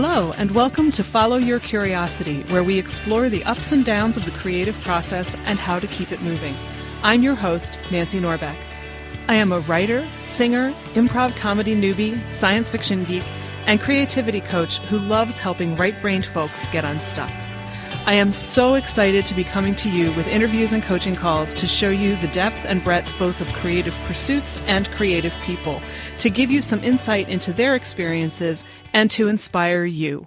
Hello, and welcome to Follow Your Curiosity, where we explore the ups and downs of the creative process and how to keep it moving. I'm your host, Nancy Norbeck. I am a writer, singer, improv comedy newbie, science fiction geek, and creativity coach who loves helping right-brained folks get unstuck. I am so excited to be coming to you with interviews and coaching calls to show you the depth and breadth both of creative pursuits and creative people, to give you some insight into their experiences and to inspire you.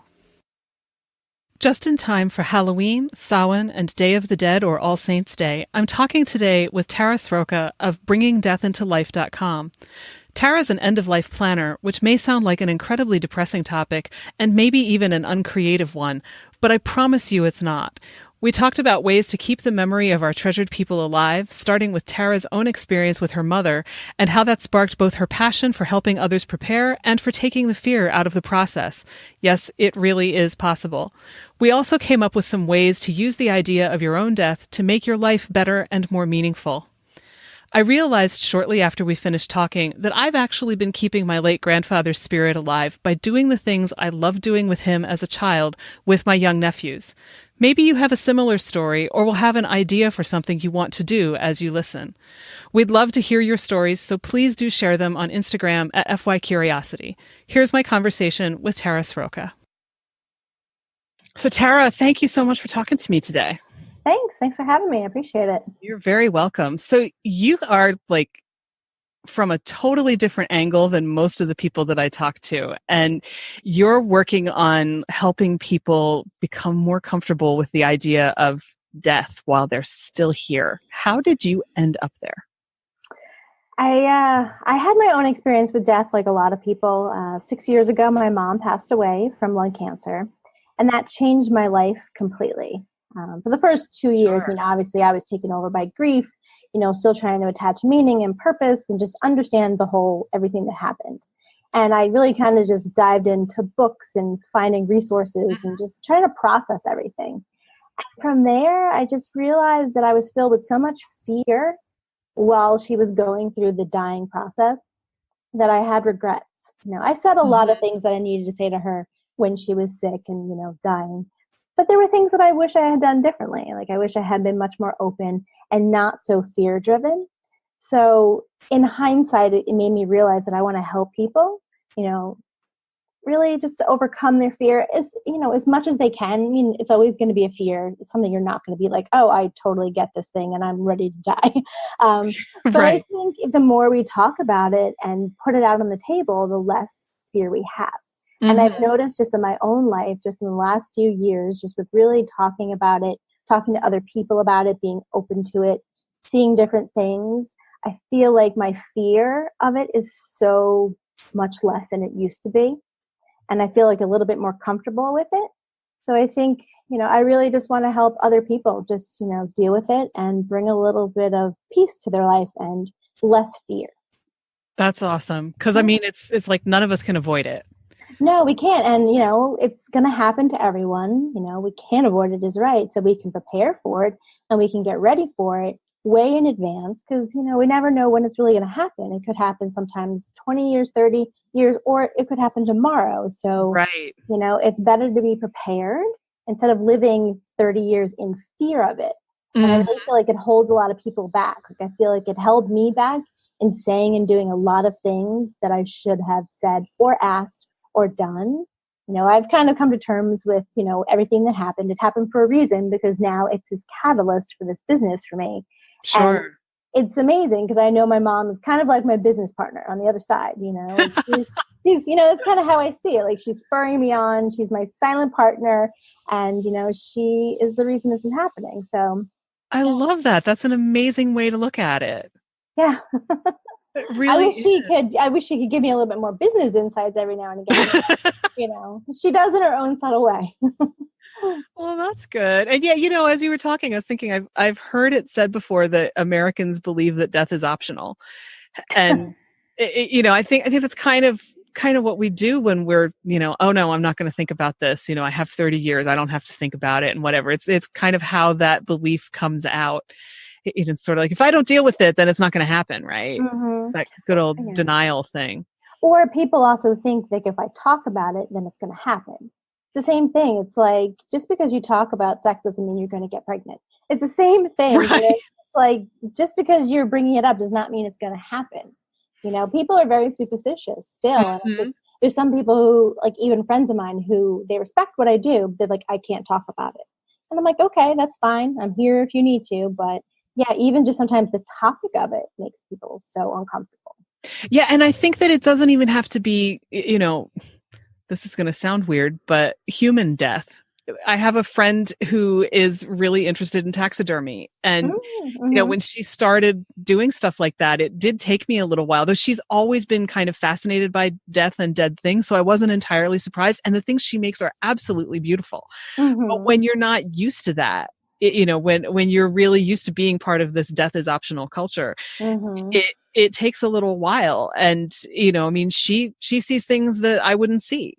Just in time for Halloween, Samhain, and Day of the Dead or All Saints' Day, I'm talking today with Tara Sroka of BringingDeathIntoLife.com. Tara's an end-of-life planner, which may sound like an incredibly depressing topic and maybe even an uncreative one, but I promise you it's not. We talked about ways to keep the memory of our treasured people alive, starting with Tara's own experience with her mother and how that sparked both her passion for helping others prepare and for taking the fear out of the process. Yes, it really is possible. We also came up with some ways to use the idea of your own death to make your life better and more meaningful. I realized shortly after we finished talking that I've actually been keeping my late grandfather's spirit alive by doing the things I loved doing with him as a child with my young nephews. Maybe you have a similar story or will have an idea for something you want to do as you listen. We'd love to hear your stories, so please do share them on Instagram at FYCuriosity. Here's my conversation with Tara Sroka. So Tara, thank you so much for talking to me today. Thanks for having me. I appreciate it. You're very welcome. So you are like from a totally different angle than most of the people that I talk to. And you're working on helping people become more comfortable with the idea of death while they're still here. How did you end up there? I had my own experience with death like a lot of people. 6 years ago, my mom passed away from lung cancer, and that changed my life completely. For the first 2 years, Sure. Obviously I was taken over by grief, still trying to attach meaning and purpose and just understand everything that happened. And I really kind of just dived into books and finding resources and just trying to process everything. And from there, I just realized that I was filled with so much fear while she was going through the dying process that I had regrets. I said a lot of things that I needed to say to her when she was sick and, dying. But there were things that I wish I had done differently. Like I wish I had been much more open and not so fear-driven. So in hindsight, it made me realize that I want to help people, really just overcome their fear as much as they can. I mean, it's always going to be a fear. It's something you're not going to be like, oh, I totally get this thing and I'm ready to die. But Right. I think the more we talk about it and put it out on the table, the less fear we have. And I've noticed just in my own life, just in the last few years, just with really talking about it, talking to other people about it, being open to it, seeing different things, I feel like my fear of it is so much less than it used to be. And I feel like a little bit more comfortable with it. So I think, I really just want to help other people just, deal with it and bring a little bit of peace to their life and less fear. That's awesome. Because I mean, it's like none of us can avoid it. No, we can't. And, it's going to happen to everyone. We can't avoid it is right. So we can prepare for it and we can get ready for it way in advance because, we never know when it's really going to happen. It could happen sometimes 20 years, 30 years, or it could happen tomorrow. So, Right. It's better to be prepared instead of living 30 years in fear of it. And I really feel like it holds a lot of people back. Like I feel like it held me back in saying and doing a lot of things that I should have said or asked or done. I've kind of come to terms with, everything that happened. It happened for a reason because now it's this catalyst for this business for me. Sure. And it's amazing because I know my mom is kind of like my business partner on the other side, Like she's that's kind of how I see it. Like she's spurring me on. She's my silent partner. And, she is the reason this is happening. So I love that. That's an amazing way to look at it. Yeah. It really I wish she could give me a little bit more business insights every now and again. She does in her own subtle way. Well, that's good. And yeah, as you were talking, I was thinking I've heard it said before that Americans believe that death is optional. And I think that's kind of what we do when we're, oh no, I'm not going to think about this. I have 30 years. I don't have to think about it and whatever. It's kind of how that belief comes out. It's sort of like, if I don't deal with it, then it's not going to happen, right? That good old denial thing. Or people also think like if I talk about it, then it's going to happen. the same thing. It's like, just because you talk about sex doesn't mean you're going to get pregnant. It's the same thing. Right. It's like, just because you're bringing it up does not mean it's going to happen. People are very superstitious still. And it's just, there's some people who, like, even friends of mine who, they respect what I do. They're like, I can't talk about it. And I'm like, okay, that's fine. I'm here if you need to. But yeah, even just sometimes the topic of it makes people so uncomfortable. Yeah. And I think that it doesn't even have to be, this is going to sound weird, but human death. I have a friend who is really interested in taxidermy. And, when she started doing stuff like that, it did take me a little while, though she's always been kind of fascinated by death and dead things. So I wasn't entirely surprised. And the things she makes are absolutely beautiful. But when you're not used to that, when you're really used to being part of this death is optional culture, it takes a little while. And, she sees things that I wouldn't see,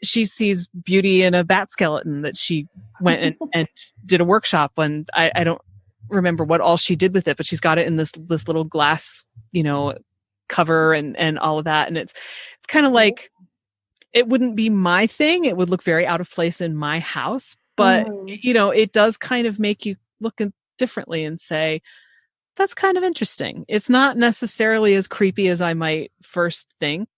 she sees beauty in a bat skeleton that she went and did a workshop on. I don't remember what all she did with it, but she's got it in this little glass, cover and all of that. And it's kind of like, it wouldn't be my thing. It would look very out of place in my house, but it does kind of make you look differently and say, that's kind of interesting. It's not necessarily as creepy as I might first think.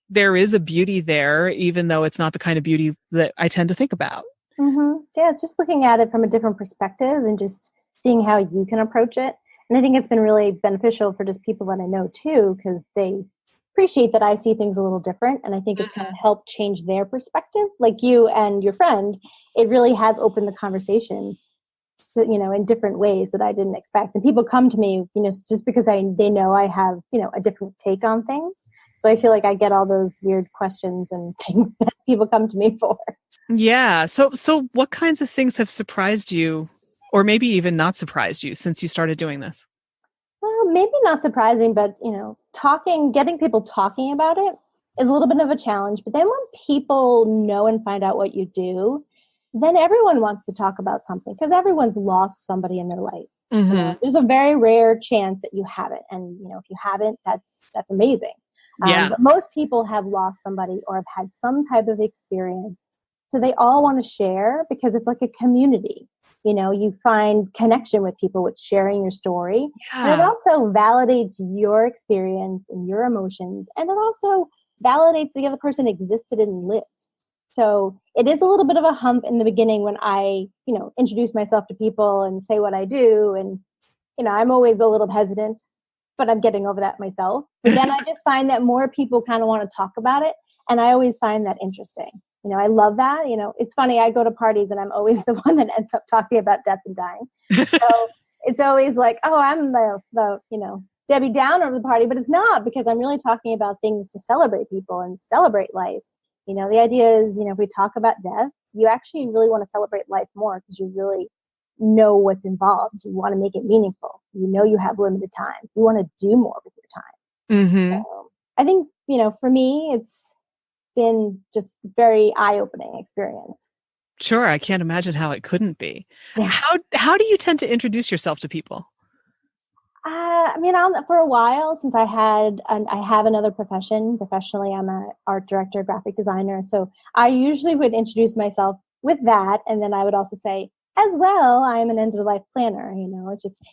There is a beauty there, even though it's not the kind of beauty that I tend to think about. Yeah, it's just looking at it from a different perspective and just seeing how you can approach it. And I think it's been really beneficial for just people that I know too, because they appreciate that I see things a little different. And I think it's kind of helped change their perspective. Like you and your friend, it really has opened the conversation, so, in different ways that I didn't expect. And people come to me, just because they know I have, a different take on things. So I feel like I get all those weird questions and things that people come to me for. Yeah. So what kinds of things have surprised you, or maybe even not surprised you, since you started doing this? Well, maybe not surprising, but, getting people talking about it is a little bit of a challenge. But then when people know and find out what you do, then everyone wants to talk about something, because everyone's lost somebody in their life. There's a very rare chance that you haven't. And, if you haven't, that's amazing. But most people have lost somebody or have had some type of experience. So they all want to share, because it's like a community. You find connection with people with sharing your story. And it also validates your experience and your emotions. And it also validates the other person existed and lived. So it is a little bit of a hump in the beginning when I, introduce myself to people and say what I do. And, I'm always a little hesitant, but I'm getting over that myself. But then I just find that more people kind of want to talk about it. And I always find that interesting. I love that. It's funny. I go to parties and I'm always the one that ends up talking about death and dying. So it's always like, oh, I'm the Debbie Downer of the party, but it's not, because I'm really talking about things to celebrate people and celebrate life. The idea is, if we talk about death, you actually really want to celebrate life more, because you really know what's involved. You want to make it meaningful. You have limited time. You want to do more with your time. So I think, for me, it's been just very eye-opening experience. Sure. I can't imagine how it couldn't be. Yeah. How do you tend to introduce yourself to people? For a while, since I have another profession. Professionally, I'm an art director, graphic designer. So I usually would introduce myself with that. And then I would also say, as well, I'm an end-of-life planner.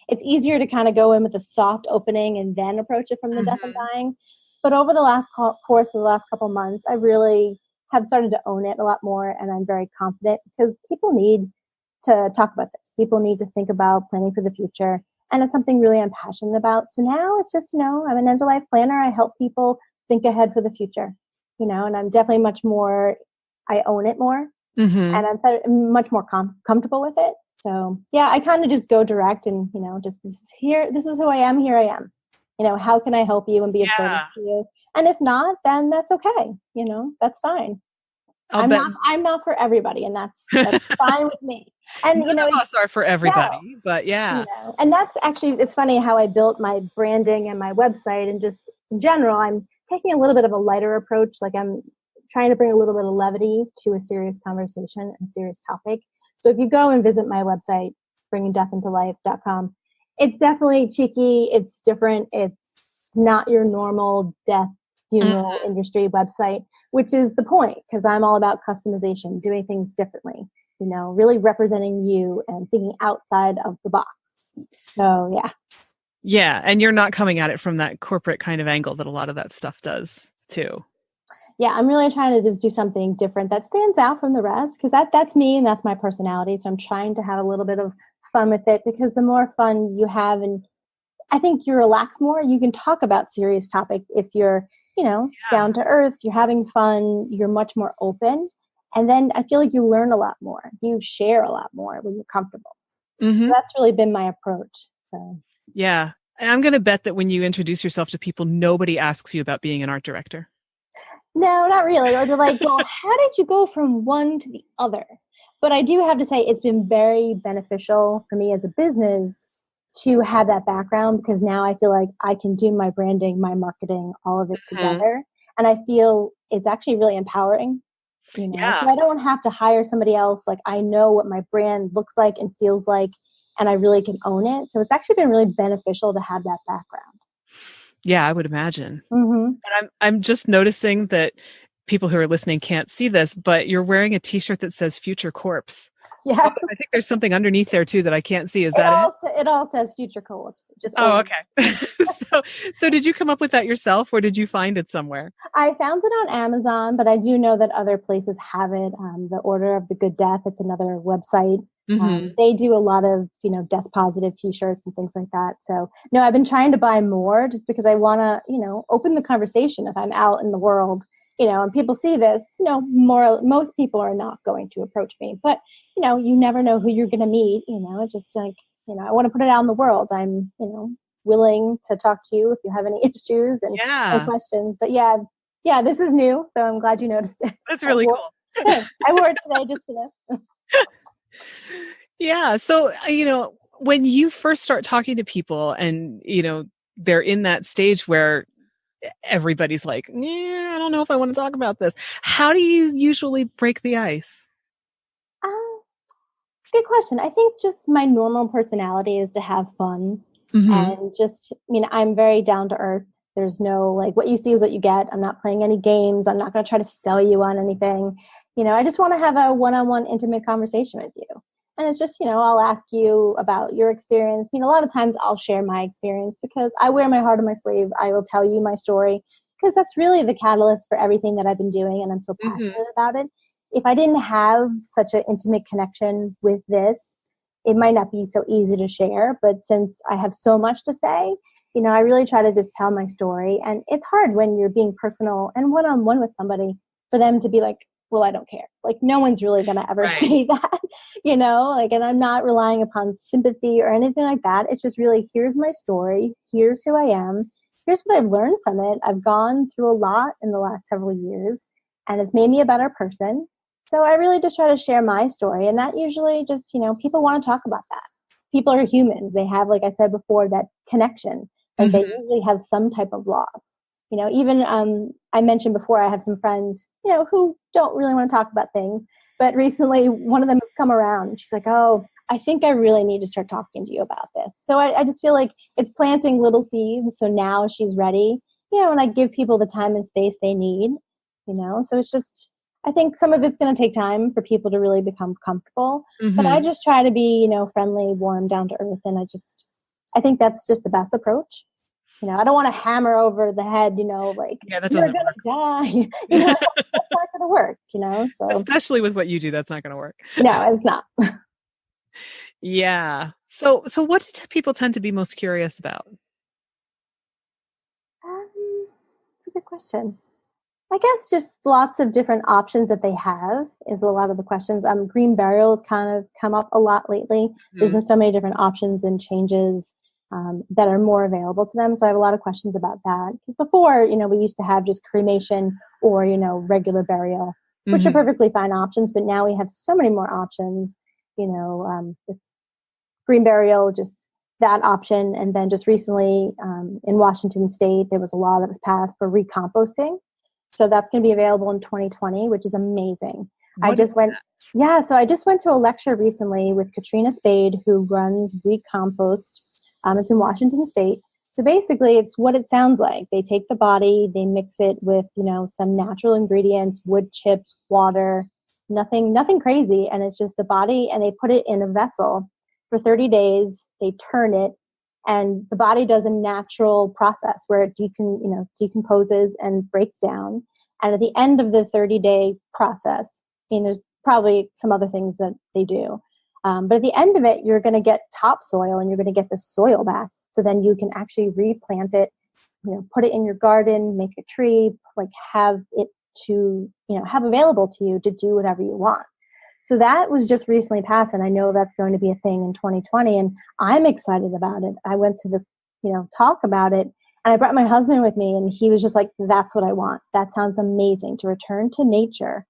It's easier to kind of go in with a soft opening and then approach it from the death and dying. But over the course of the last couple months, I really have started to own it a lot more. And I'm very confident, because people need to talk about this. People need to think about planning for the future. And it's something really I'm passionate about. So now it's just, I'm an end-of-life planner. I help people think ahead for the future, and I'm definitely I own it more. And I'm much more comfortable with it. So yeah, I kind of just go direct and, just this is who I am. Here I am. How can I help you and be of service to you? And if not, then that's okay. That's fine. I'm not for everybody, and that's fine with me. And none of us are for everybody, but yeah. And that's actually, it's funny how I built my branding and my website, and just in general, I'm taking a little bit of a lighter approach. Like, I'm trying to bring a little bit of levity to a serious conversation, a serious topic. So if you go and visit my website, bringingdeathintolife.com, it's definitely cheeky. It's different. It's not your normal death funeral industry website, which is the point, because I'm all about customization, doing things differently, really representing you and thinking outside of the box. So, yeah. Yeah. And you're not coming at it from that corporate kind of angle that a lot of that stuff does too. Yeah, I'm really trying to just do something different that stands out from the rest, because that's me and that's my personality. So I'm trying to have a little bit of fun with it, because the more fun you have, and I think you relax more, you can talk about serious topics if you're, down to earth, you're having fun, you're much more open. And then I feel like you learn a lot more. You share a lot more when you're comfortable. So that's really been my approach. So. Yeah. And I'm going to bet that when you introduce yourself to people, nobody asks you about being an art director. No, not really. Or they're like, well, how did you go from one to the other? But I do have to say it's been very beneficial for me as a business to have that background, because now I feel like I can do my branding, my marketing, all of it together. And I feel it's actually really empowering, So I don't have to hire somebody else. Like, I know what my brand looks like and feels like, and I really can own it. So it's actually been really beneficial to have that background. Yeah, I would imagine. And I'm just noticing that people who are listening can't see this, but you're wearing a t-shirt that says Future Corpse. Yeah. Oh, I think there's something underneath there too that I can't see. Is that it? It all says Future Corpse. Okay. So did you come up with that yourself, or did you find it somewhere? I found it on Amazon, but I do know that other places have it. The Order of the Good Death, it's another website. They do a lot of, death positive t-shirts and things like that. So no, I've been trying to buy more just because I want to, open the conversation if I'm out in the world, and people see this, most people are not going to approach me, but you never know who you're going to meet, just like, I want to put it out in the world. I'm, willing to talk to you if you have any issues and questions, but yeah, this is new. So I'm glad you noticed it. That's really cool. I wore it today just for this. Yeah. So, when you first start talking to people and, they're in that stage where everybody's like, I don't know if I want to talk about this. How do you usually break the ice? Good question. I think just my normal personality is to have fun and just, I'm very down to earth. There's no, like, what you see is what you get. I'm not playing any games. I'm not going to try to sell you on anything. I just want to have a one-on-one intimate conversation with you. And it's just, I'll ask you about your experience. A lot of times I'll share my experience because I wear my heart on my sleeve. I will tell you my story because that's really the catalyst for everything that I've been doing. And I'm so passionate about it. If I didn't have such an intimate connection with this, it might not be so easy to share. But since I have so much to say, I really try to just tell my story. And it's hard when you're being personal and one-on-one with somebody for them to be like, well, I don't care. Like, no one's really going to ever say that, and I'm not relying upon sympathy or anything like that. It's just really, here's my story. Here's who I am. Here's what I've learned from it. I've gone through a lot in the last several years, and it's made me a better person. So I really just try to share my story. And that usually just, people want to talk about that. People are humans. They have, like I said before, that connection. Like they usually have some type of loss. Even I mentioned before, I have some friends, who don't really want to talk about things. But recently, one of them has come around. And she's like, oh, I think I really need to start talking to you about this. So I just feel like it's planting little seeds. So now she's ready, and I give people the time and space they need, So it's just, I think some of it's going to take time for people to really become comfortable. But I just try to be, friendly, warm, down to earth. And I think that's just the best approach. I don't want to hammer over the head, like, that you're going to die. That's not going to work, So. Especially with what you do, that's not going to work. No, it's not. Yeah. So what do people tend to be most curious about? That's a good question. I guess just lots of different options that they have is a lot of the questions. Green burial has kind of come up a lot lately. There's been so many different options and changes that are more available to them. So I have a lot of questions about that. Because before, we used to have just cremation or, regular burial, which are perfectly fine options. But now we have so many more options, with green burial, just that option. And then just recently in Washington State, there was a law that was passed for recomposting. So that's going to be available in 2020, which is amazing. I just went to a lecture recently with Katrina Spade, who runs Recompost. It's in Washington State. So basically, it's what it sounds like. They take the body, they mix it with, some natural ingredients, wood chips, water, nothing crazy. And it's just the body, and they put it in a vessel for 30 days. They turn it, and the body does a natural process where it decomposes and breaks down. And at the end of the 30-day process, there's probably some other things that they do. But at the end of it, you're going to get topsoil, and you're going to get the soil back. So then you can actually replant it, put it in your garden, make a tree, have it have available to you to do whatever you want. So that was just recently passed, and I know that's going to be a thing in 2020, and I'm excited about it. I went to this, talk about it, and I brought my husband with me, and he was just like, that's what I want. That sounds amazing, to return to nature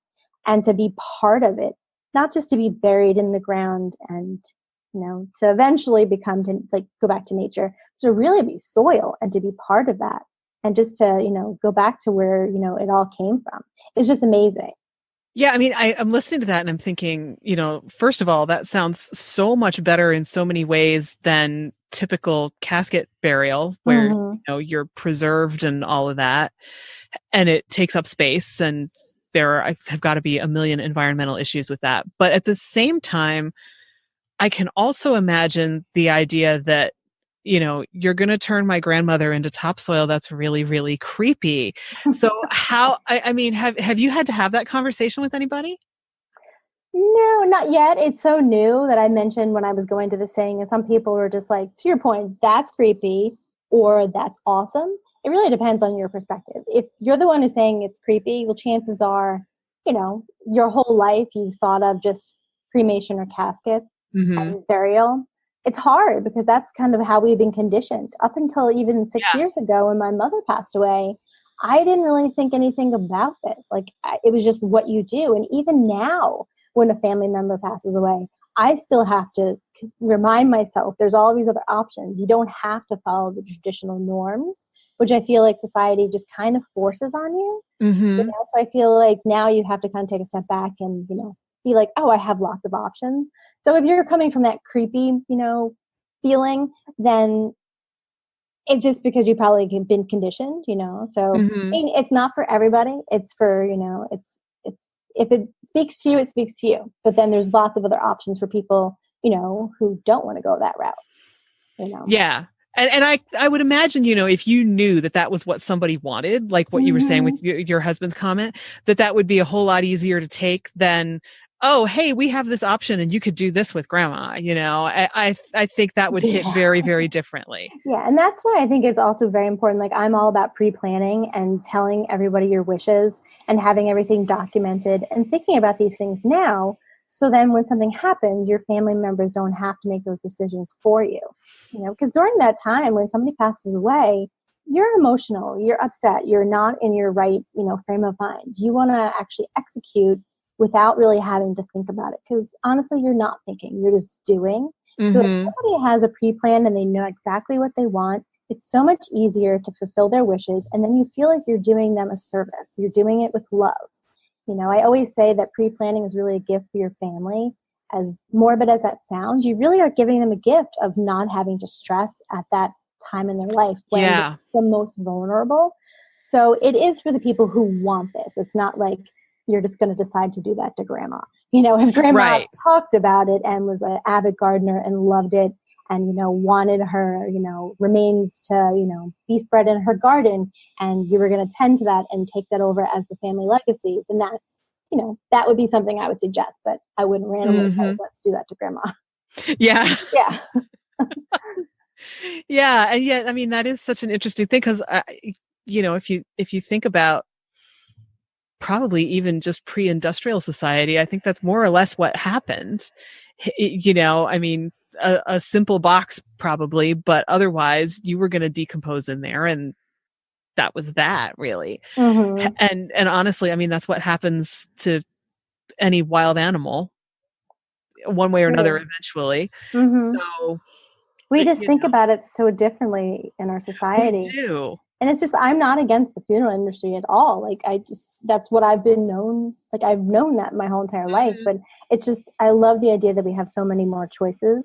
and to be part of it, not just to be buried in the ground and to eventually go back to nature, to really be soil and to be part of that, and just to, go back to where, it all came from. It's just amazing. Yeah. I mean, I'm listening to that and I'm thinking, first of all, that sounds so much better in so many ways than typical casket burial where, you're preserved and all of that, and it takes up space, and have got to be a million environmental issues with that. But at the same time, I can also imagine the idea that, you're going to turn my grandmother into topsoil. That's really, really creepy. So have you had to have that conversation with anybody? No, not yet. It's so new that I mentioned when I was going to the saying, and some people were just like, to your point, that's creepy or that's awesome. It really depends on your perspective. If you're the one who's saying it's creepy, well, chances are, your whole life you've thought of just cremation or casket and burial. It's hard because that's kind of how we've been conditioned. Up until even 6 years ago when my mother passed away, I didn't really think anything about this. It was just what you do. And even now, when a family member passes away, I still have to remind myself there's all these other options. You don't have to follow the traditional norms, which I feel like society just kind of forces on you. So I feel like now you have to kind of take a step back and, be like, oh, I have lots of options. So if you're coming from that creepy, feeling, then it's just because you probably have been conditioned, So it's not for everybody. It's for, it's if it speaks to you, it speaks to you. But then there's lots of other options for people, who don't want to go that route. Yeah. And I would imagine, if you knew that was what somebody wanted, like what you were saying with your husband's comment, that would be a whole lot easier to take than, oh, hey, we have this option and you could do this with grandma. I think that would hit very, very differently. Yeah. And that's why I think it's also very important. I'm all about pre-planning and telling everybody your wishes and having everything documented and thinking about these things now. So then when something happens, your family members don't have to make those decisions for you. Because during that time when somebody passes away, you're emotional, you're upset, you're not in your right, frame of mind. You want to actually execute without really having to think about it. Because honestly, you're not thinking, you're just doing. So if somebody has a pre-plan and they know exactly what they want, it's so much easier to fulfill their wishes. And then you feel like you're doing them a service. You're doing it with love. I always say that pre-planning is really a gift for your family. As morbid as that sounds, you really are giving them a gift of not having to stress at that time in their life when they're the most vulnerable. So it is for the people who want this. It's not like you're just going to decide to do that to grandma. If grandma talked about it and was an avid gardener and loved it and, wanted her, remains to, be spread in her garden, and you were going to tend to that and take that over as the family legacy, then that's, that would be something I would suggest, but I wouldn't randomly say, let's do that to grandma. Yeah. Yeah. Yeah. And yet, I mean, that is such an interesting thing because, if you think about probably even just pre-industrial society, I think that's more or less what happened. I mean, a simple box probably, but otherwise you were going to decompose in there, and that was that really. And honestly, I mean, that's what happens to any wild animal one way or another eventually. So we just think about it so differently in our society. We do. And it's just, I'm not against the funeral industry at all. That's what I've been known. I've known that my whole entire life, but it's just, I love the idea that we have so many more choices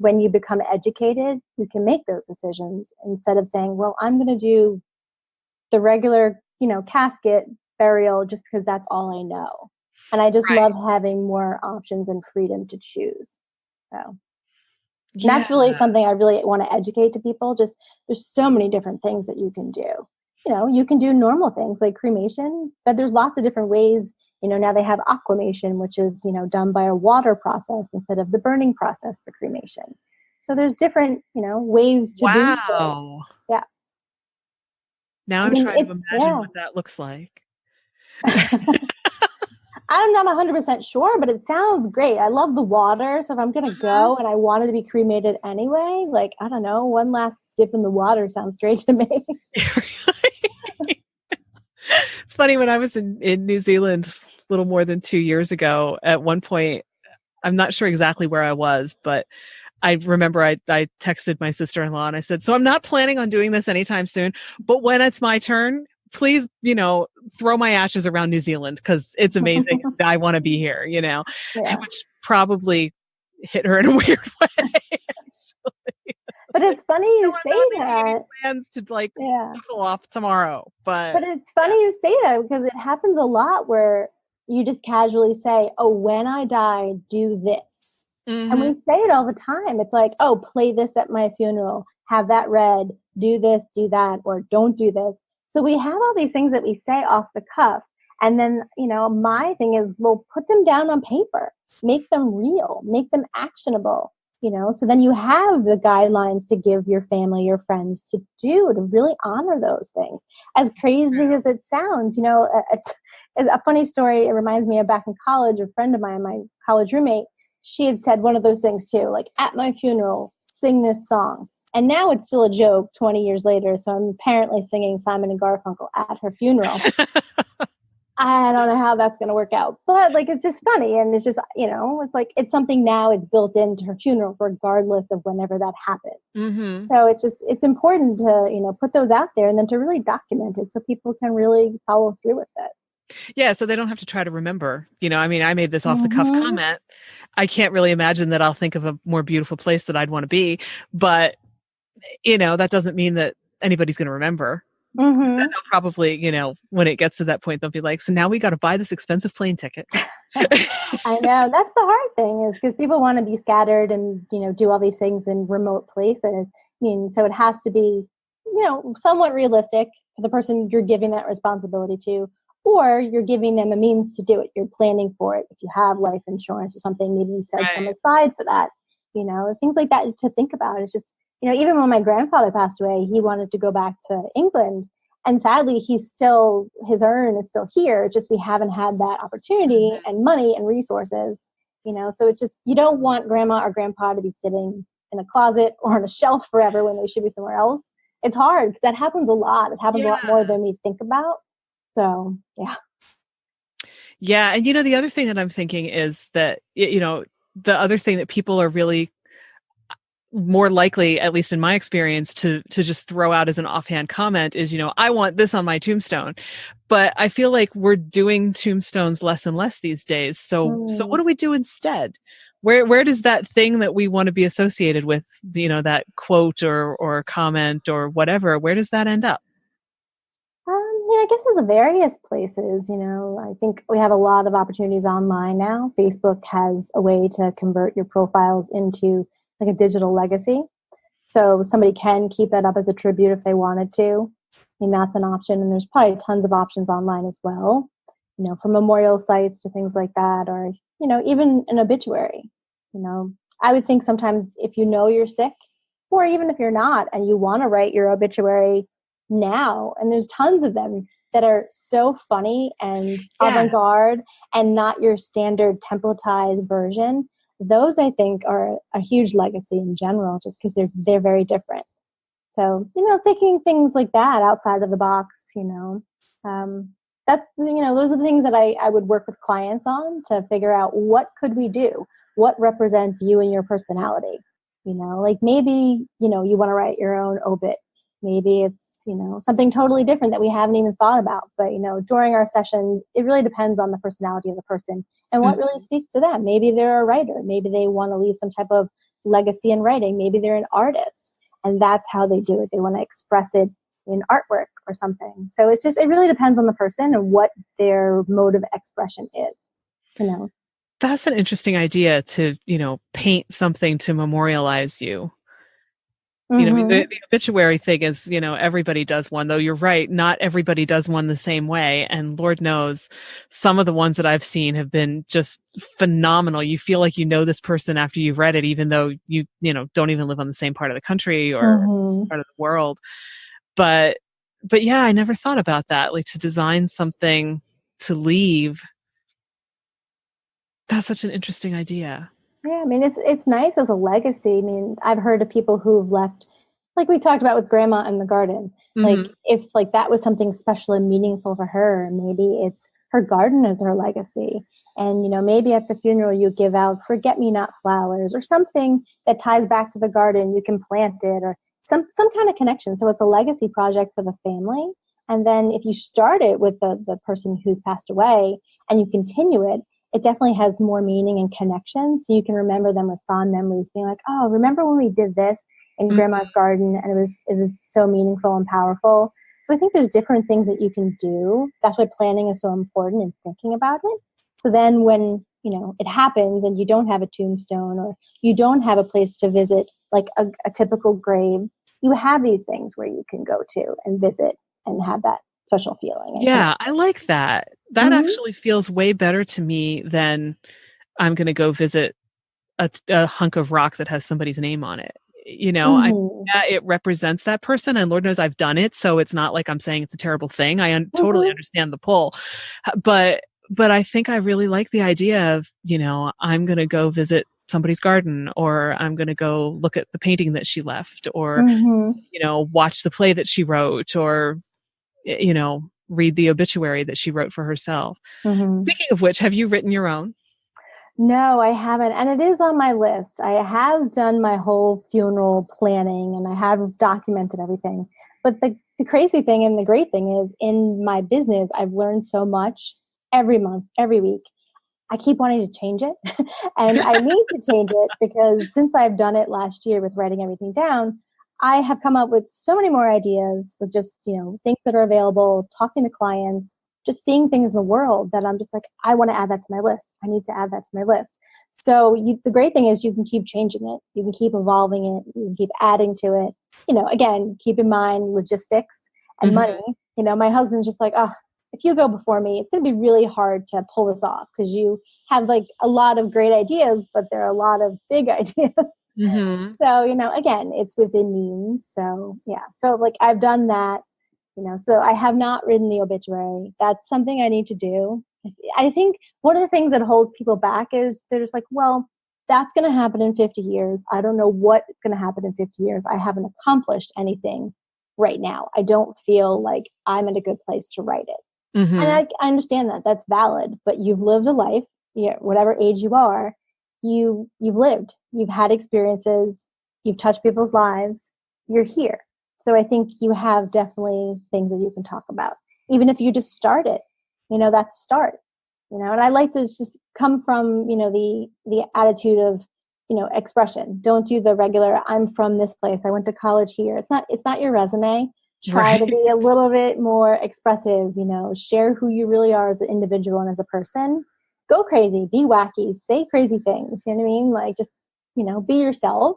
when you become educated, you can make those decisions instead of saying, well, I'm going to do the regular, casket burial just because that's all I know. And I just love having more options and freedom to choose. So and that's really something I really want to educate to people. Just there's so many different things that you can do. You can do normal things like cremation, but there's lots of different ways. Now they have aquamation, which is, done by a water process instead of the burning process for cremation. So there's different, ways to do things. Yeah. Now I'm trying to imagine what that looks like. I'm not 100% sure, but it sounds great. I love the water. So if I'm going to go and I wanted to be cremated anyway, like, I don't know, one last dip in the water sounds great to me. It's funny, when I was in New Zealand a little more than 2 years ago, at one point, I'm not sure exactly where I was, but I remember I texted my sister-in-law and I said, so I'm not planning on doing this anytime soon, but when it's my turn, please, throw my ashes around New Zealand because it's amazing. I want to be here, which probably hit her in a weird way. But it's funny you say that. Plans to pull off tomorrow, but it's funny you say that because it happens a lot where you just casually say, "Oh, when I die, do this," and we say it all the time. It's like, "Oh, play this at my funeral, have that read, do this, do that, or don't do this." So we have all these things that we say off the cuff, and then my thing is, well, put them down on paper, make them real, make them actionable. So then you have the guidelines to give your family, your friends to do, to really honor those things. As crazy as it sounds, a funny story, it reminds me of back in college, a friend of mine, my college roommate, she had said one of those things too, like, at my funeral, sing this song. And now it's still a joke 20 years later. So I'm apparently singing Simon and Garfunkel at her funeral. I don't know how that's going to work out, but it's just funny. And it's just, it's like, it's something now, it's built into her funeral, regardless of whenever that happened. Mm-hmm. So it's important to, put those out there and then to really document it so people can really follow through with it. Yeah. So they don't have to try to remember, I made this off the cuff comment. I can't really imagine that I'll think of a more beautiful place that I'd want to be, but that doesn't mean that anybody's going to remember. Mm-hmm. They'll probably, when it gets to that point, they'll be like, so now we got to buy this expensive plane ticket. I know. That's the hard thing, is because people want to be scattered and, do all these things in remote places. So it has to be, somewhat realistic for the person you're giving that responsibility to, or you're giving them a means to do it. You're planning for it. If you have life insurance or something, maybe you set some aside for that, things like that to think about. It's just, even when my grandfather passed away, he wanted to go back to England. And sadly, his urn is still here. It's just we haven't had that opportunity and money and resources, So it's just, you don't want grandma or grandpa to be sitting in a closet or on a shelf forever when they should be somewhere else. It's hard because that happens a lot. It happens a lot more than we think about. So, yeah. Yeah. And, the other thing that I'm thinking is that, the other thing that people are really more likely, at least in my experience, to just throw out as an offhand comment is, I want this on my tombstone. But I feel like we're doing tombstones less and less these days. So what do we do instead? Where does that thing that we want to be associated with, that quote or comment or whatever, where does that end up? I guess there's various places, I think we have a lot of opportunities online now. Facebook has a way to convert your profiles into like a digital legacy. So somebody can keep that up as a tribute if they wanted to. That's an option. And there's probably tons of options online as well, from memorial sites to things like that, or, even an obituary. I would think sometimes if you're sick, or even if you're not, and you want to write your obituary now, and there's tons of them that are so funny and avant-garde and not your standard templatized version. Those, I think, are a huge legacy in general, just because they're very different. So, thinking things like that outside of the box, that's, those are the things that I would work with clients on to figure out what could we do? What represents you and your personality? Like maybe, you want to write your own obit. Maybe it's, something totally different that we haven't even thought about. But, during our sessions, it really depends on the personality of the person and what really speaks to them. Maybe they're a writer. Maybe they want to leave some type of legacy in writing. Maybe they're an artist, and that's how they do it. They want to express it in artwork or something. So it really depends on the person and what their mode of expression is, you know. That's an interesting idea to, paint something to memorialize you. You know, I mean, the obituary thing is, everybody does one, though you're right. Not everybody does one the same way. And Lord knows some of the ones that I've seen have been just phenomenal. You feel like you know this person after you've read it, even though you don't even live on the same part of the country or part of the world. But yeah, I never thought about that. Like to design something to leave. That's such an interesting idea. Yeah, I mean, it's nice as a legacy. I mean, I've heard of people who've left, like we talked about with Grandma in the Garden. Like if like that was something special and meaningful for her, maybe it's her garden as her legacy. And, maybe at the funeral you give out forget-me-not flowers or something that ties back to the garden. You can plant it or some kind of connection. So it's a legacy project for the family. And then if you start it with the person who's passed away and you continue it, it definitely has more meaning and connection. So you can remember them with fond memories, being like, oh, remember when we did this in Grandma's garden? And it was so meaningful and powerful. So I think there's different things that you can do. That's why planning is so important and thinking about it. So then when, it happens and you don't have a tombstone or you don't have a place to visit, like a typical grave, you have these things where you can go to and visit and have that special feeling. Yeah, I like that. That actually feels way better to me than I'm going to go visit a hunk of rock that has somebody's name on it. It represents that person, and Lord knows I've done it. So it's not like I'm saying it's a terrible thing. I totally understand the pull, but I think I really like the idea of, I'm going to go visit somebody's garden, or I'm going to go look at the painting that she left, or, watch the play that she wrote, or, read the obituary that she wrote for herself. Speaking of which, have you written your own? No, I haven't. And it is on my list. I have done my whole funeral planning and I have documented everything. But the crazy thing and the great thing is in my business, I've learned so much every month, every week. I keep wanting to change it. And I need to change it because since I've done it last year with writing everything down, I have come up with so many more ideas with just, things that are available, talking to clients, just seeing things in the world that I'm just like, I want to add that to my list. I need to add that to my list. So the great thing is you can keep changing it. You can keep evolving it. You can keep adding to it. Again, keep in mind logistics and money. My husband's just like, oh, if you go before me, it's going to be really hard to pull this off because you have like a lot of great ideas, but there are a lot of big ideas. So, again, it's within means. So, yeah. So, like, I've done that, so I have not written the obituary. That's something I need to do. I think one of the things that holds people back is they're just like, well, that's going to happen in 50 years. I don't know what's going to happen in 50 years. I haven't accomplished anything right now. I don't feel like I'm in a good place to write it. And I understand that. That's valid. But you've lived a life, whatever age you are. You've lived, you've had experiences, you've touched people's lives, you're here. So I think you have definitely things that you can talk about. Even if you just start it, that's a start, and I like to just come from, the attitude of, expression. Don't do the regular, I'm from this place, I went to college here. It's not your resume. Try to be a little bit more expressive, share who you really are as an individual and as a person. Go crazy, be wacky, say crazy things. You know what I mean? Like just, be yourself.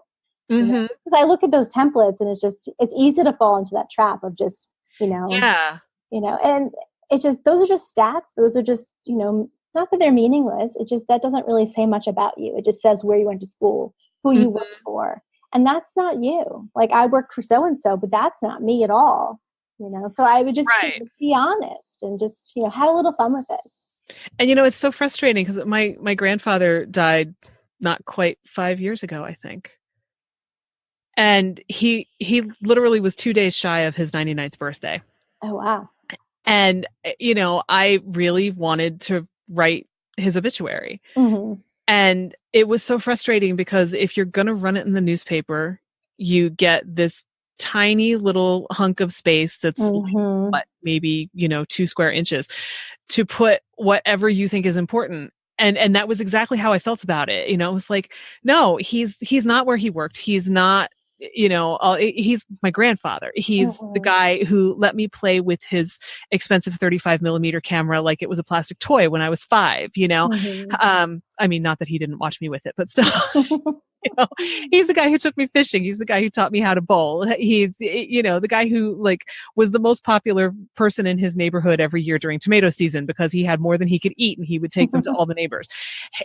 Because I look at those templates and it's easy to fall into that trap of just, and it's just, those are just stats. Those are just, not that they're meaningless. It just, that doesn't really say much about you. It just says where you went to school, who you work for. And that's not you. Like I work for so-and-so, but that's not me at all. So I would just be honest and just, have a little fun with it. And, it's so frustrating because my grandfather died not quite 5 years ago, I think. And he literally was 2 days shy of his 99th birthday. Oh, wow. And, I really wanted to write his obituary. And it was so frustrating because if you're going to run it in the newspaper, you get this tiny little hunk of space that's maybe 2 square inches to put whatever you think is important. And that was exactly how I felt about it. It was like, no, he's not where he worked. He's not, he's my grandfather. He's the guy who let me play with his expensive 35 millimeter camera like it was a plastic toy when I was 5, I mean, not that he didn't watch me with it, but still. He's the guy who took me fishing. He's the guy who taught me how to bowl. He's, the guy who was the most popular person in his neighborhood every year during tomato season because he had more than he could eat and he would take them to all the neighbors.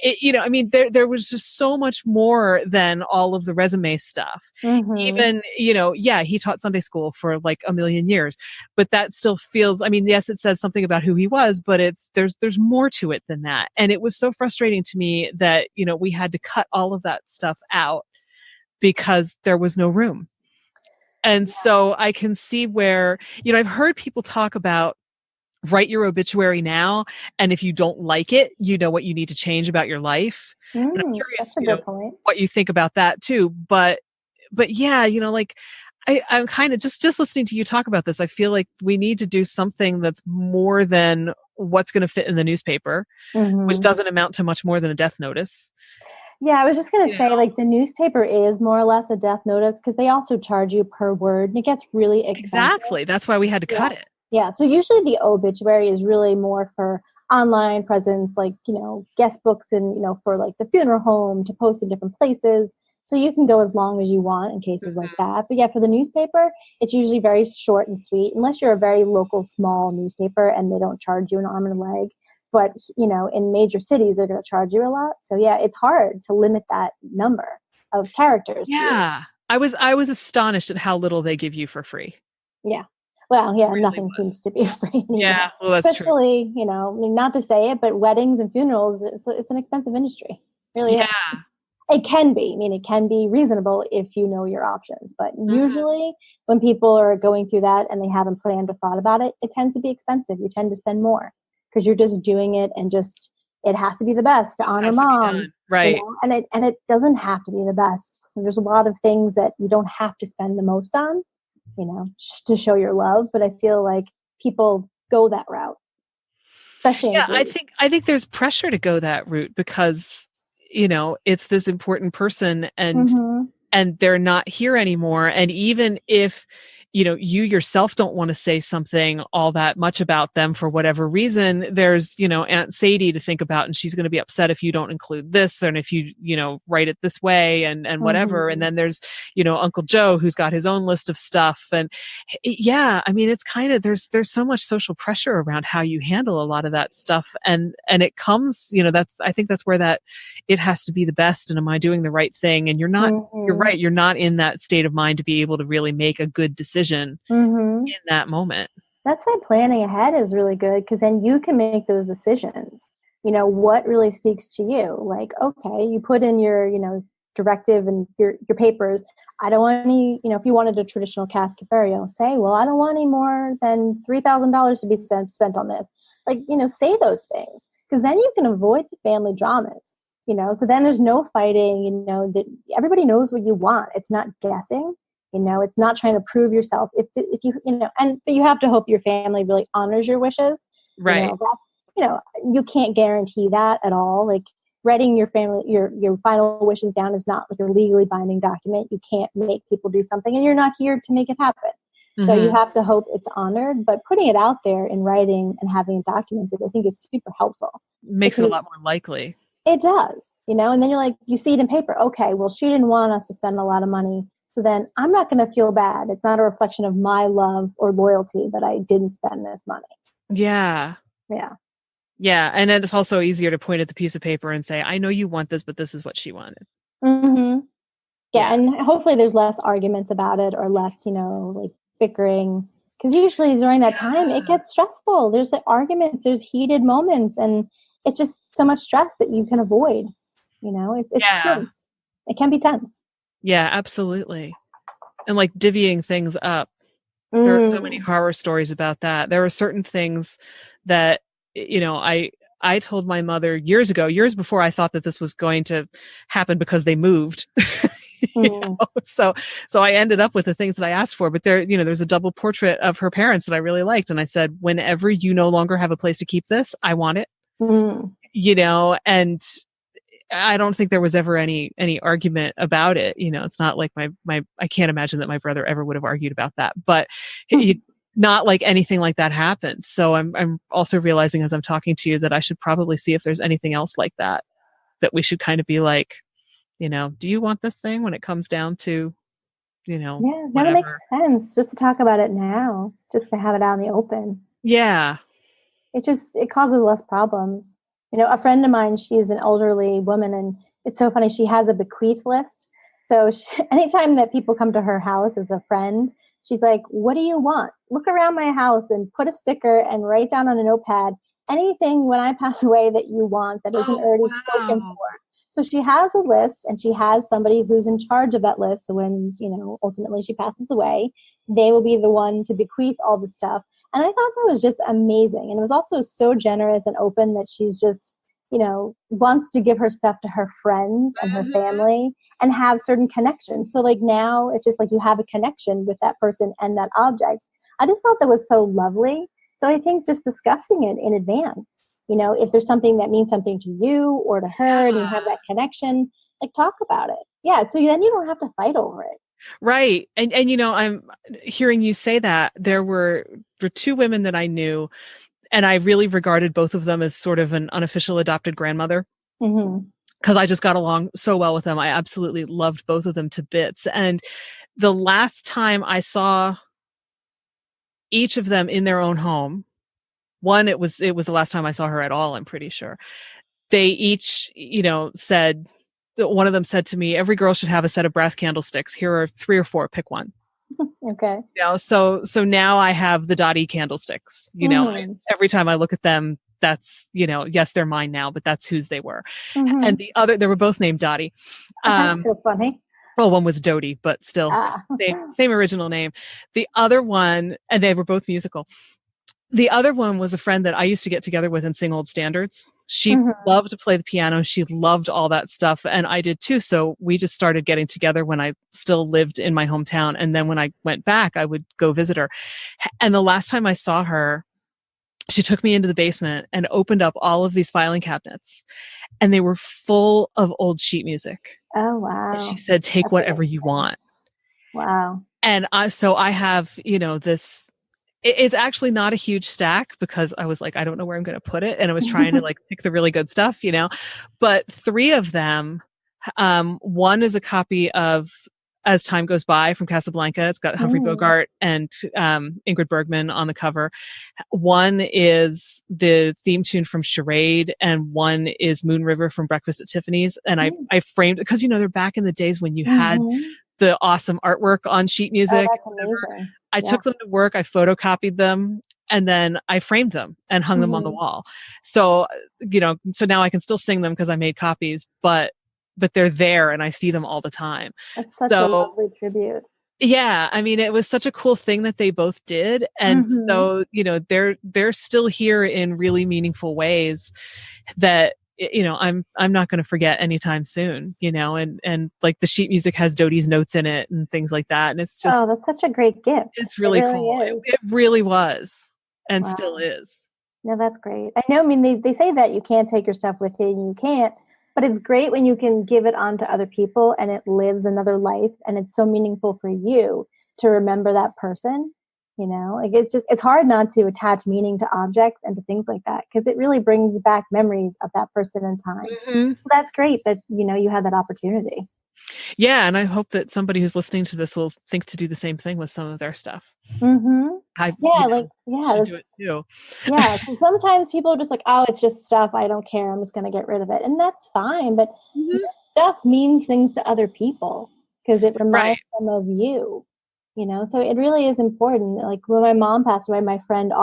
There was just so much more than all of the resume stuff. Even, he taught Sunday school for like a million years, but that still feels, yes, it says something about who he was, but there's more to it than that. And it was so frustrating to me that, we had to cut all of that stuff out because there was no room. And so I can see where, I've heard people talk about write your obituary now, and if you don't like it, you know what you need to change about your life. And I'm curious, that's a good point. What you think about that too. But yeah, I'm kind of just listening to you talk about this. I feel like we need to do something that's more than what's going to fit in the newspaper, which doesn't amount to much more than a death notice. Yeah, I was just going to say, the newspaper is more or less a death notice because they also charge you per word, and it gets really expensive. Exactly. That's why we had to cut it. Yeah, so usually the obituary is really more for online presence, guest books and, for the funeral home to post in different places. So you can go as long as you want in cases like that. But yeah, for the newspaper, it's usually very short and sweet, unless you're a very local, small newspaper and they don't charge you an arm and a leg. But, in major cities, they're going to charge you a lot. So yeah, it's hard to limit that number of characters. Yeah. I was astonished at how little they give you for free. Yeah. Well, yeah, really nothing seems to be free anymore. Yeah, well, that's especially, true. Not to say it, but weddings and funerals, it's an expensive industry. Really is. It can be. It can be reasonable if you know your options. But usually when people are going through that and they haven't planned or thought about it, it tends to be expensive. You tend to spend more because you're just doing it and it has to be the best to honor mom. Right. And it doesn't have to be the best. There's a lot of things that you don't have to spend the most on, to show your love. But I feel like people go that route, especially. I think there's pressure to go that route because, it's this important person and they're not here anymore. And even if, you yourself don't want to say something all that much about them for whatever reason, there's, Aunt Sadie to think about, and she's going to be upset if you don't include this and if you, write it this way and whatever. And then there's, Uncle Joe, who's got his own list of stuff. And it's kind of, there's so much social pressure around how you handle a lot of that stuff. And it comes, I think that's where it has to be the best. And am I doing the right thing? And you're not, you're right. You're not in that state of mind to be able to really make a good decision in that moment. That's why planning ahead is really good because then you can make those decisions. What really speaks to you? Like, okay, you put in your, directive and your papers. I don't want any, if you wanted a traditional casket burial, say, well, I don't want any more than $3,000 to be spent on this. Say those things because then you can avoid the family dramas. So then there's no fighting. That everybody knows what you want. It's not guessing. It's not trying to prove yourself. If you, but you have to hope your family really honors your wishes. Right. You can't guarantee that at all. Like writing your family, your final wishes down is not like a legally binding document. You can't make people do something and you're not here to make it happen. So you have to hope it's honored, but putting it out there in writing and having it documented, I think is super helpful. Makes it a lot more likely. It does, and then you see it in paper. Okay, well, she didn't want us to spend a lot of money. So then I'm not going to feel bad. It's not a reflection of my love or loyalty that I didn't spend this money. Yeah. Yeah. Yeah. And then it's also easier to point at the piece of paper and say, I know you want this, but this is what she wanted. Yeah. And hopefully there's less arguments about it or less, bickering. Because usually during that time, it gets stressful. There's arguments, there's heated moments, and it's just so much stress that you can avoid. It's tense. It can be tense. Yeah, absolutely. And divvying things up. There are so many horror stories about that. There are certain things that, I told my mother years ago, years before I thought that this was going to happen because they moved. So I ended up with the things that I asked for, but there's a double portrait of her parents that I really liked. And I said, whenever you no longer have a place to keep this, I want it. and I don't think there was ever any argument about it. It's not like I can't imagine that my brother ever would have argued about that, but not like anything like that happened. So I'm also realizing as I'm talking to you that I should probably see if there's anything else like that we should kind of be like, do you want this thing when it comes down to, Yeah, whatever. that makes sense. Just to talk about it now, just to have it out in the open. Yeah. It causes less problems. A friend of mine, she's an elderly woman, and it's so funny. She has a bequeath list. So anytime that people come to her house as a friend, she's like, what do you want? Look around my house and put a sticker and write down on a notepad anything when I pass away that you want that isn't already spoken for. So she has a list, and she has somebody who's in charge of that list. So when, ultimately she passes away, they will be the one to bequeath all the stuff. And I thought that was just amazing. And it was also so generous and open that she's just, wants to give her stuff to her friends and her family and have certain connections. So like now it's just like you have a connection with that person and that object. I just thought that was so lovely. So I think just discussing it in advance, if there's something that means something to you or to her and you have that connection, like talk about it. Yeah. So then you don't have to fight over it. Right. And I'm hearing you say that there were two women that I knew, and I really regarded both of them as sort of an unofficial adopted grandmother. Because I just got along so well with them. I absolutely loved both of them to bits. And the last time I saw each of them in their own home, it was the last time I saw her at all, I'm pretty sure. They each, said, one of them said to me, every girl should have a set of brass candlesticks. Here are 3 or 4, pick one. Okay. So now I have the Dottie candlesticks, every time I look at them, that's, yes, they're mine now, but that's whose they were. And the other, they were both named Dottie. That's so funny. Well, one was Dodie, but still same original name. The other one, and they were both musical. The other one was a friend that I used to get together with and sing old standards. She loved to play the piano. She loved all that stuff. And I did too. So we just started getting together when I still lived in my hometown. And then when I went back, I would go visit her. And the last time I saw her, she took me into the basement and opened up all of these filing cabinets. And they were full of old sheet music. Oh, wow. And she said, take whatever you want. Wow. And so I have, this... It's actually not a huge stack because I was like, I don't know where I'm going to put it. And I was trying to pick the really good stuff, but 3 of them, one is a copy of As Time Goes By from Casablanca. It's got Humphrey Bogart and Ingrid Bergman on the cover. One is the theme tune from Charade, and one is Moon River from Breakfast at Tiffany's. And I framed, because, they're back in the days when you had the awesome artwork on sheet music. Oh, that's amazing. I took them to work, I photocopied them, and then I framed them and hung them on the wall. So, so now I can still sing them because I made copies, but they're there and I see them all the time. That's such a lovely tribute. Yeah. I mean, it was such a cool thing that they both did. And so, they're still here in really meaningful ways that, I'm not going to forget anytime soon, and like the sheet music has Dodie's notes in it and things like that. And it's just, oh, that's such a great gift. It's really cool. It really was and still is. No, that's great. I know. I mean, they say that you can't take your stuff with you, and you can't, but it's great when you can give it on to other people and it lives another life, and it's so meaningful for you to remember that person. It's hard not to attach meaning to objects and to things like that, because it really brings back memories of that person in time. So that's great that, you had that opportunity. Yeah. And I hope that somebody who's listening to this will think to do the same thing with some of their stuff. Should do it too. Yeah. So sometimes people are just like, oh, it's just stuff. I don't care. I'm just going to get rid of it. And that's fine. But your stuff means things to other people because it reminds them of you. So it really is important. Like when my mom passed away, my friend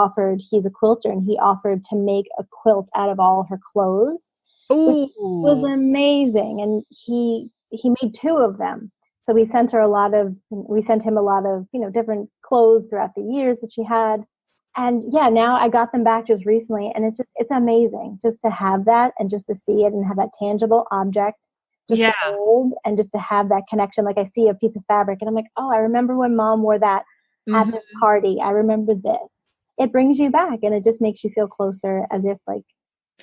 he's a quilter, and he offered to make a quilt out of all her clothes, which was amazing. And he made 2 of them. So we sent him a lot of, different clothes throughout the years that she had. And yeah, now I got them back just recently, and it's amazing just to have that and just to see it and have that tangible object. Just to hold and just to have that connection. Like I see a piece of fabric and I'm like, oh, I remember when mom wore that at this party. I remember this. It brings you back, and it just makes you feel closer, as if like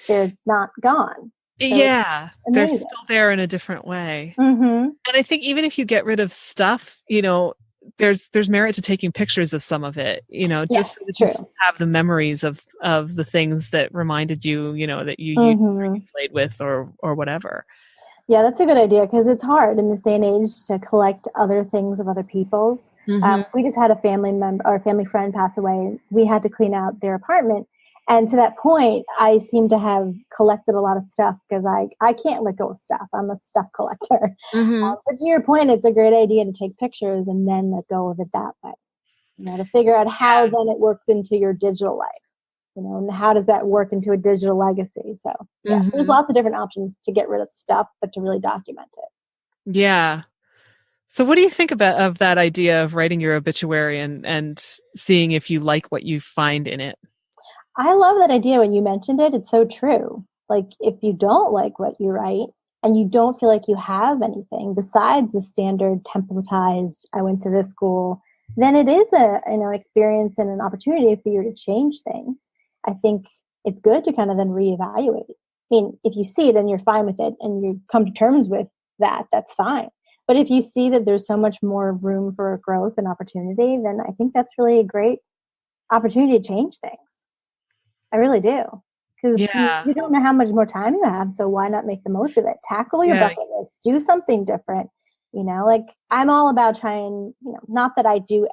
they're not gone. So yeah. They're amazing. still there in a different way. Mm-hmm. And I think even if you get rid of stuff, there's merit to taking pictures of some of it, just so Yes, that you true. have the memories of the things that reminded you, that you Mm-hmm. played with or whatever. Yeah, that's a good idea because it's hard in this day and age to collect other things of other people's. Mm-hmm. We just had a family member or a family friend pass away. We had to clean out their apartment. And to that point, I seem to have collected a lot of stuff because I can't let go of stuff. I'm a stuff collector. Mm-hmm. But to your point, it's a great idea to take pictures and then let go of it that way. To figure out how then it works into your digital life. And how does that work into a digital legacy? So yeah, there's lots of different options to get rid of stuff, but to really document it. Yeah. So what do you think of that idea of writing your obituary and seeing if you like what you find in it? I love that idea when you mentioned it. It's so true. Like if you don't like what you write and you don't feel like you have anything besides the standard templatized, I went to this school, then it is a experience and an opportunity for you to change things. I think it's good to kind of then reevaluate. I mean, if you see it and you're fine with it and you come to terms with that, that's fine. But if you see that there's so much more room for growth and opportunity, then I think that's really a great opportunity to change things. I really do. Because Yeah. you don't know how much more time you have, so why not make the most of it? Tackle your bucket list. Do something different. Like I'm all about trying, not that I do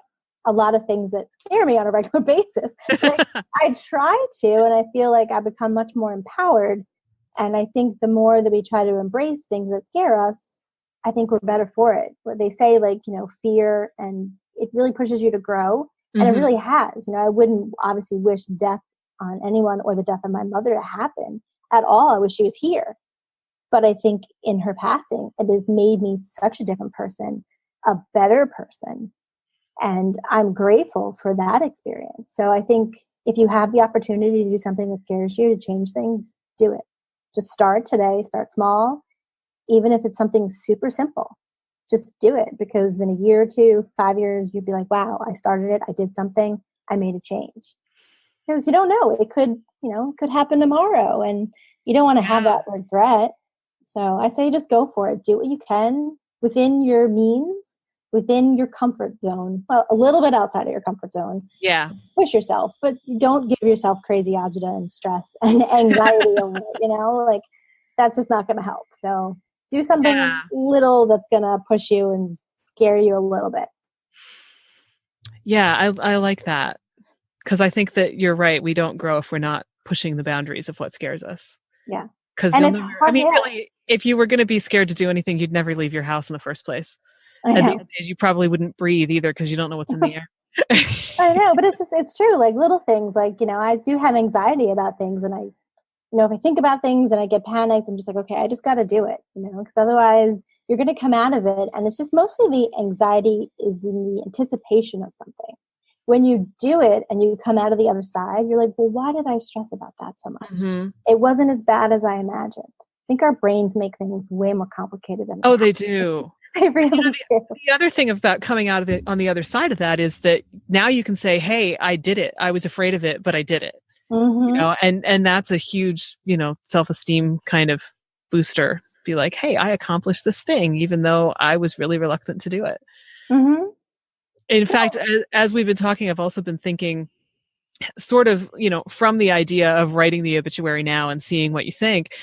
a lot of things that scare me on a regular basis, but I try to, and I feel like I become much more empowered. And I think the more that we try to embrace things that scare us, I think we're better for it. What they say, fear, and it really pushes you to grow. And it really has. I wouldn't obviously wish death on anyone or the death of my mother to happen at all. I wish she was here. But I think in her passing, it has made me such a different person, a better person. And I'm grateful for that experience. So I think if you have the opportunity to do something that scares you, to change things, do it. Just start today, start small, even if it's something super simple. Just do it, because in a year or 2, 5 years, you'd be like, wow, I started it, I did something, I made a change. Because you don't know, it could happen tomorrow, and you don't want to have that regret. So I say just go for it. Do what you can within your means, within your comfort zone. Well, a little bit outside of your comfort zone. Yeah. Push yourself, but don't give yourself crazy agita and stress and anxiety over it, that's just not going to help. So do something little that's going to push you and scare you a little bit. Yeah, I like that. Because I think that you're right. We don't grow if we're not pushing the boundaries of what scares us. Yeah. Because really, if you were going to be scared to do anything, you'd never leave your house in the first place. And these days, you probably wouldn't breathe either because you don't know what's in the air. I know, but it's true. Like little things, I do have anxiety about things, and if I think about things and I get panicked, I'm just like, okay, I just got to do it, because otherwise you're going to come out of it. And it's just mostly the anxiety is in the anticipation of something. When you do it and you come out of the other side, you're like, well, why did I stress about that so much? Mm-hmm. It wasn't as bad as I imagined. I think our brains make things way more complicated than they do. They really do. The other thing about coming out of it on the other side of that is that now you can say, hey, I did it. I was afraid of it, but I did it. Mm-hmm. And that's a huge, self-esteem kind of booster. Be like, hey, I accomplished this thing, even though I was really reluctant to do it. Mm-hmm. In fact, as we've been talking, I've also been thinking sort of, from the idea of writing the obituary now and seeing what you think,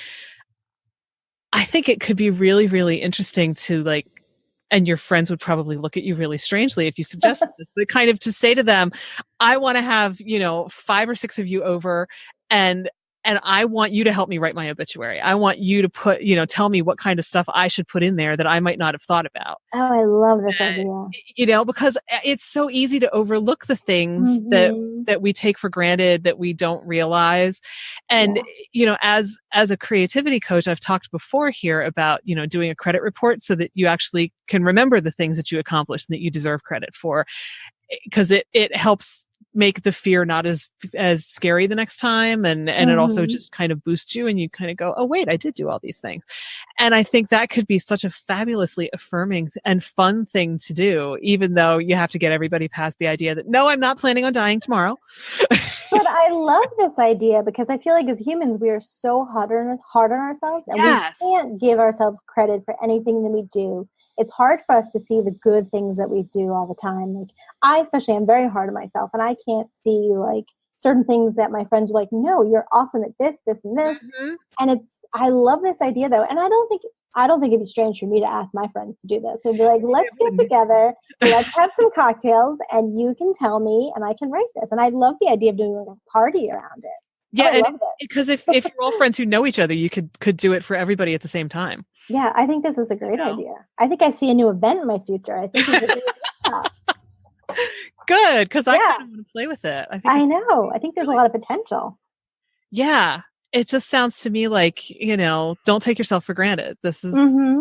I think it could be really, really interesting to and your friends would probably look at you really strangely if you suggested this, but kind of to say to them, I want to have, 5 or 6 of you over and I want you to help me write my obituary. I want you to put, tell me what kind of stuff I should put in there that I might not have thought about. Oh, I love this idea. Because it's so easy to overlook the things that we take for granted, that we don't realize. And, as a creativity coach, I've talked before here about, doing a credit report so that you actually can remember the things that you accomplished and that you deserve credit for, because it helps make the fear not as scary the next time. And it also just kind of boosts you and you kind of go, oh, wait, I did do all these things. And I think that could be such a fabulously affirming and fun thing to do, even though you have to get everybody past the idea that, no, I'm not planning on dying tomorrow. But I love this idea because I feel like as humans, we are so hard on ourselves, and Yes. we can't give ourselves credit for anything that we do. It's hard for us to see the good things that we do all the time. Like I especially am very hard on myself, and I can't see like certain things that my friends are like, no, you're awesome at this, this, and this. Mm-hmm. And I love this idea though. And I don't think it'd be strange for me to ask my friends to do this. It'd be like, let's get together, let's have some cocktails, and you can tell me, and I can write this. And I love the idea of doing like a party around it. Yeah, because if you're all friends who know each other, you could do it for everybody at the same time. Yeah, I think this is a great idea. I think I see a new event in my future. I think it's a great idea. Good, because I kind of want to play with it. I know. I think there's a lot of potential. Yeah. It just sounds to me like, don't take yourself for granted. This is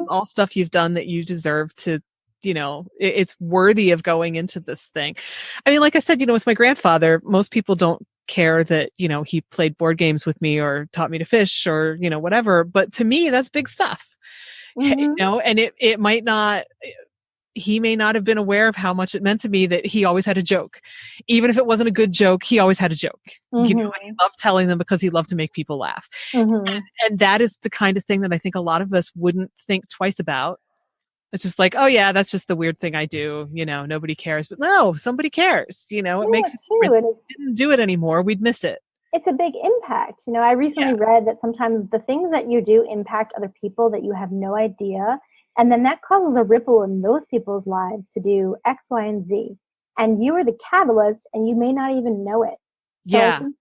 all stuff you've done that you deserve to, it's worthy of going into this thing. I mean, like I said, with my grandfather, most people don't care that, he played board games with me or taught me to fish or, whatever. But to me, that's big stuff, and it might not, he may not have been aware of how much it meant to me that he always had a joke. Even if it wasn't a good joke, he always had a joke. And he loved telling them because he loved to make people laugh. And that is the kind of thing that I think a lot of us wouldn't think twice about. It's just like, oh yeah, that's just the weird thing I do. Nobody cares. But no, somebody cares. It makes it. If we didn't do it anymore, we'd miss it. It's a big impact. I recently read that sometimes the things that you do impact other people that you have no idea. And then that causes a ripple in those people's lives to do X, Y, and Z. And you are the catalyst, and you may not even know it. So I think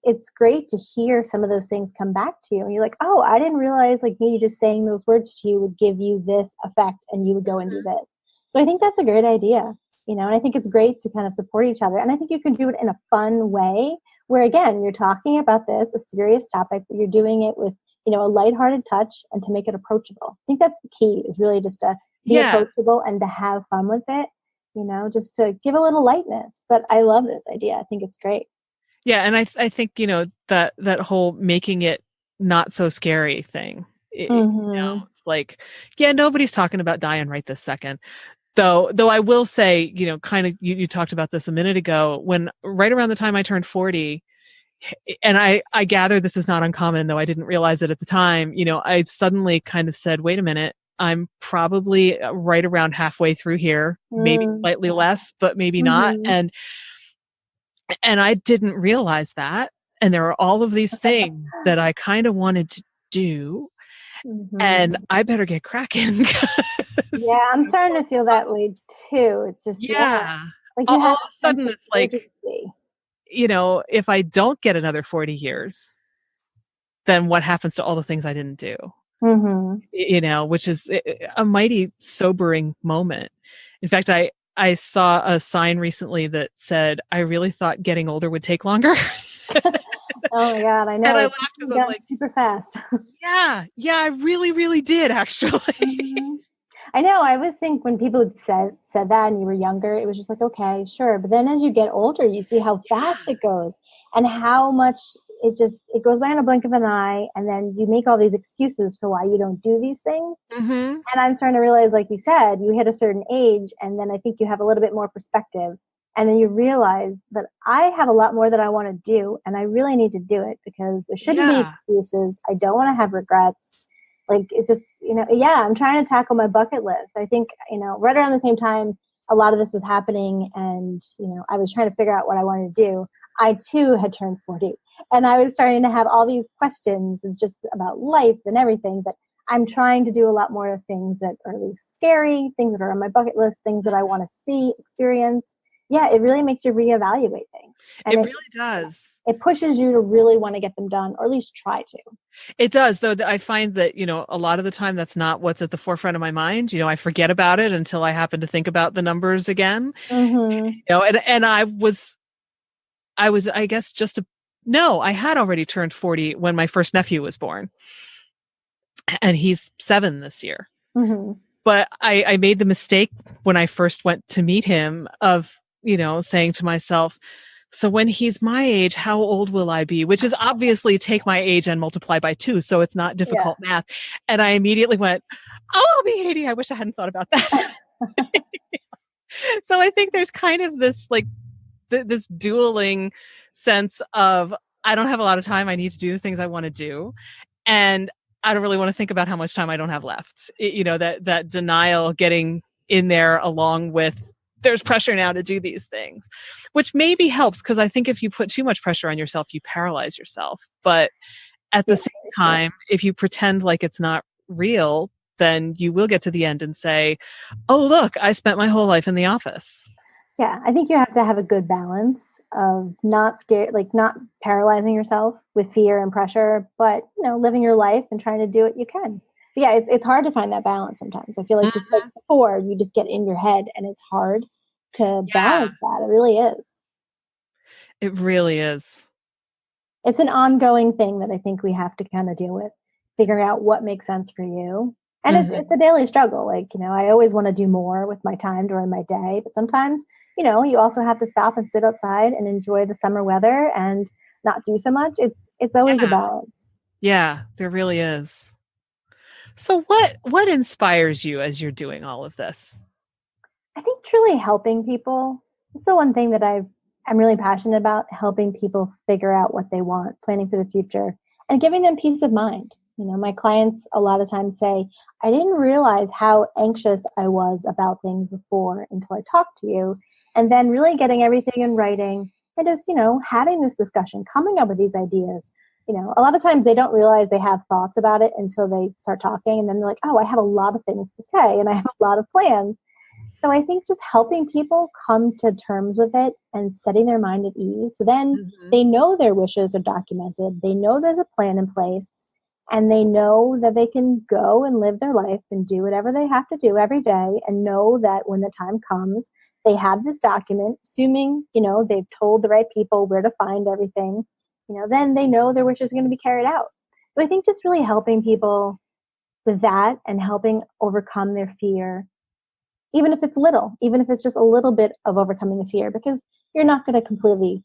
it's great to hear some of those things come back to you. And you're like, oh, I didn't realize like me just saying those words to you would give you this effect, and you would go and do this. So I think that's a great idea. And I think it's great to kind of support each other. And I think you can do it in a fun way where, again, you're talking about this, a serious topic, but you're doing it with a lighthearted touch and to make it approachable. I think that's the key, is really just to be approachable and to have fun with it, just to give a little lightness. But I love this idea. I think it's great. Yeah. And I think, that whole making it not so scary thing, it's like, nobody's talking about dying right this second. Though I will say, kind of, you talked about this a minute ago, when right around the time I turned 40, and I gather this is not uncommon, though I didn't realize it at the time, I suddenly kind of said, wait a minute, I'm probably right around halfway through here, maybe slightly less, but maybe not. And I didn't realize that. And there are all of these things that I kind of wanted to do. And I better get cracking. Yeah, I'm starting to feel that way too. It's just, like all of a sudden it's like, if I don't get another 40 years, then what happens to all the things I didn't do? Which is a mighty sobering moment. In fact, I saw a sign recently that said, I really thought getting older would take longer. Oh my God, I know. And I laughed because I was like, super fast. Yeah, I really, really did actually. I know. I always think when people had said that and you were younger, it was just like, okay, sure. But then as you get older, you see how fast it goes and how much it goes by in a blink of an eye. And then you make all these excuses for why you don't do these things. And I'm starting to realize, like you said, you hit a certain age and then I think you have a little bit more perspective. And then you realize that I have a lot more that I want to do and I really need to do it because there shouldn't be excuses. I don't want to have regrets. Like, it's just, I'm trying to tackle my bucket list. I think, right around the same time, a lot of this was happening and, I was trying to figure out what I wanted to do. I too had turned 40 and I was starting to have all these questions of just about life and everything, but I'm trying to do a lot more of things that are really scary, things that are on my bucket list, things that I want to see, experience. Yeah, it really makes you reevaluate things. And it really does. It pushes you to really want to get them done, or at least try to. It does, though. I find that, a lot of the time that's not what's at the forefront of my mind. I forget about it until I happen to think about the numbers again. And I was, I guess, I had already turned 40 when my first nephew was born. And he's 7 this year. But I made the mistake when I first went to meet him of, saying to myself, so when he's my age, how old will I be? Which is obviously take my age and multiply by 2. So it's not difficult math. And I immediately went, oh, I'll be 80. I wish I hadn't thought about that. So I think there's kind of this, like, this dueling sense of, I don't have a lot of time. I need to do the things I want to do. And I don't really want to think about how much time I don't have left. That denial getting in there along with there's pressure now to do these things, which maybe helps, because I think if you put too much pressure on yourself, you paralyze yourself. But at the same time, if you pretend like it's not real, then you will get to the end and say, oh, look, I spent my whole life in the office. Yeah, I think you have to have a good balance of not scared, like not paralyzing yourself with fear and pressure, but living your life and trying to do what you can. But yeah, it's hard to find that balance sometimes. I feel like just like before, you just get in your head and it's hard to balance that. It really is. It really is. It's an ongoing thing that I think we have to kind of deal with, figuring out what makes sense for you. And it's a daily struggle. Like, I always want to do more with my time during my day, but sometimes, you also have to stop and sit outside and enjoy the summer weather and not do so much. It's always a balance. Yeah, there really is. So what inspires you as you're doing all of this? I think truly helping people. It's the one thing that I'm really passionate about, helping people figure out what they want, planning for the future, and giving them peace of mind. My clients a lot of times say, I didn't realize how anxious I was about things before until I talked to you. And then really getting everything in writing and just, having this discussion, coming up with these ideas. A lot of times they don't realize they have thoughts about it until they start talking. And then they're like, oh, I have a lot of things to say and I have a lot of plans. So I think just helping people come to terms with it and setting their mind at ease. So then they know their wishes are documented. They know there's a plan in place. And they know that they can go and live their life and do whatever they have to do every day, and know that when the time comes, they have this document, assuming, they've told the right people where to find everything, then they know their wish is going to be carried out. So I think just really helping people with that and helping overcome their fear, even if it's little, even if it's just a little bit of overcoming the fear, because you're not going to completely,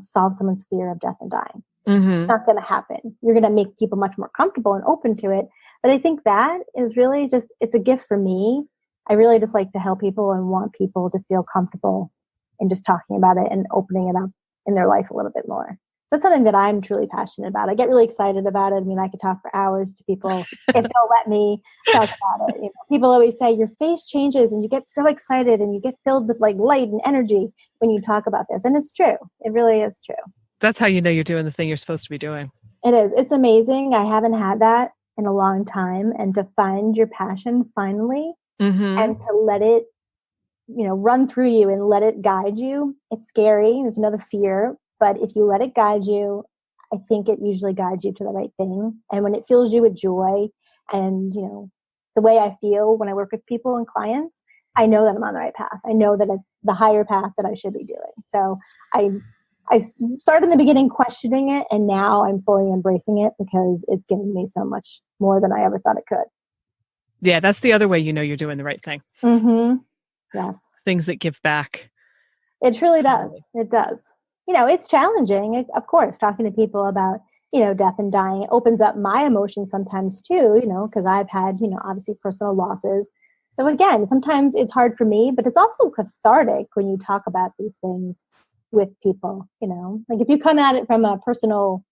solve someone's fear of death and dying. It's not going to happen. You're going to make people much more comfortable and open to it. But I think that is really just, it's a gift for me. I really just like to help people and want people to feel comfortable in just talking about it and opening it up in their life a little bit more. That's something that I'm truly passionate about. I get really excited about it. I mean, I could talk for hours to people if they'll let me talk about it. People always say your face changes and you get so excited and you get filled with like light and energy when you talk about this. And it's true. It really is true. That's how you know you're doing the thing you're supposed to be doing. It is. It's amazing. I haven't had that in a long time. And to find your passion finally and to let it, run through you and let it guide you. It's scary. There's another fear. But if you let it guide you, I think it usually guides you to the right thing. And when it fills you with joy and, the way I feel when I work with people and clients, I know that I'm on the right path. I know that it's the higher path that I should be doing. So I started in the beginning questioning it, and now I'm fully embracing it because it's given me so much more than I ever thought it could. Yeah, that's the other way you're doing the right thing. Yeah. Things that give back. It truly does. It does. It's challenging, of course, talking to people about, death and dying. It opens up my emotions sometimes too, because I've had, obviously personal losses. So again, sometimes it's hard for me, but it's also cathartic when you talk about these things with people, like if you come at it from a personal,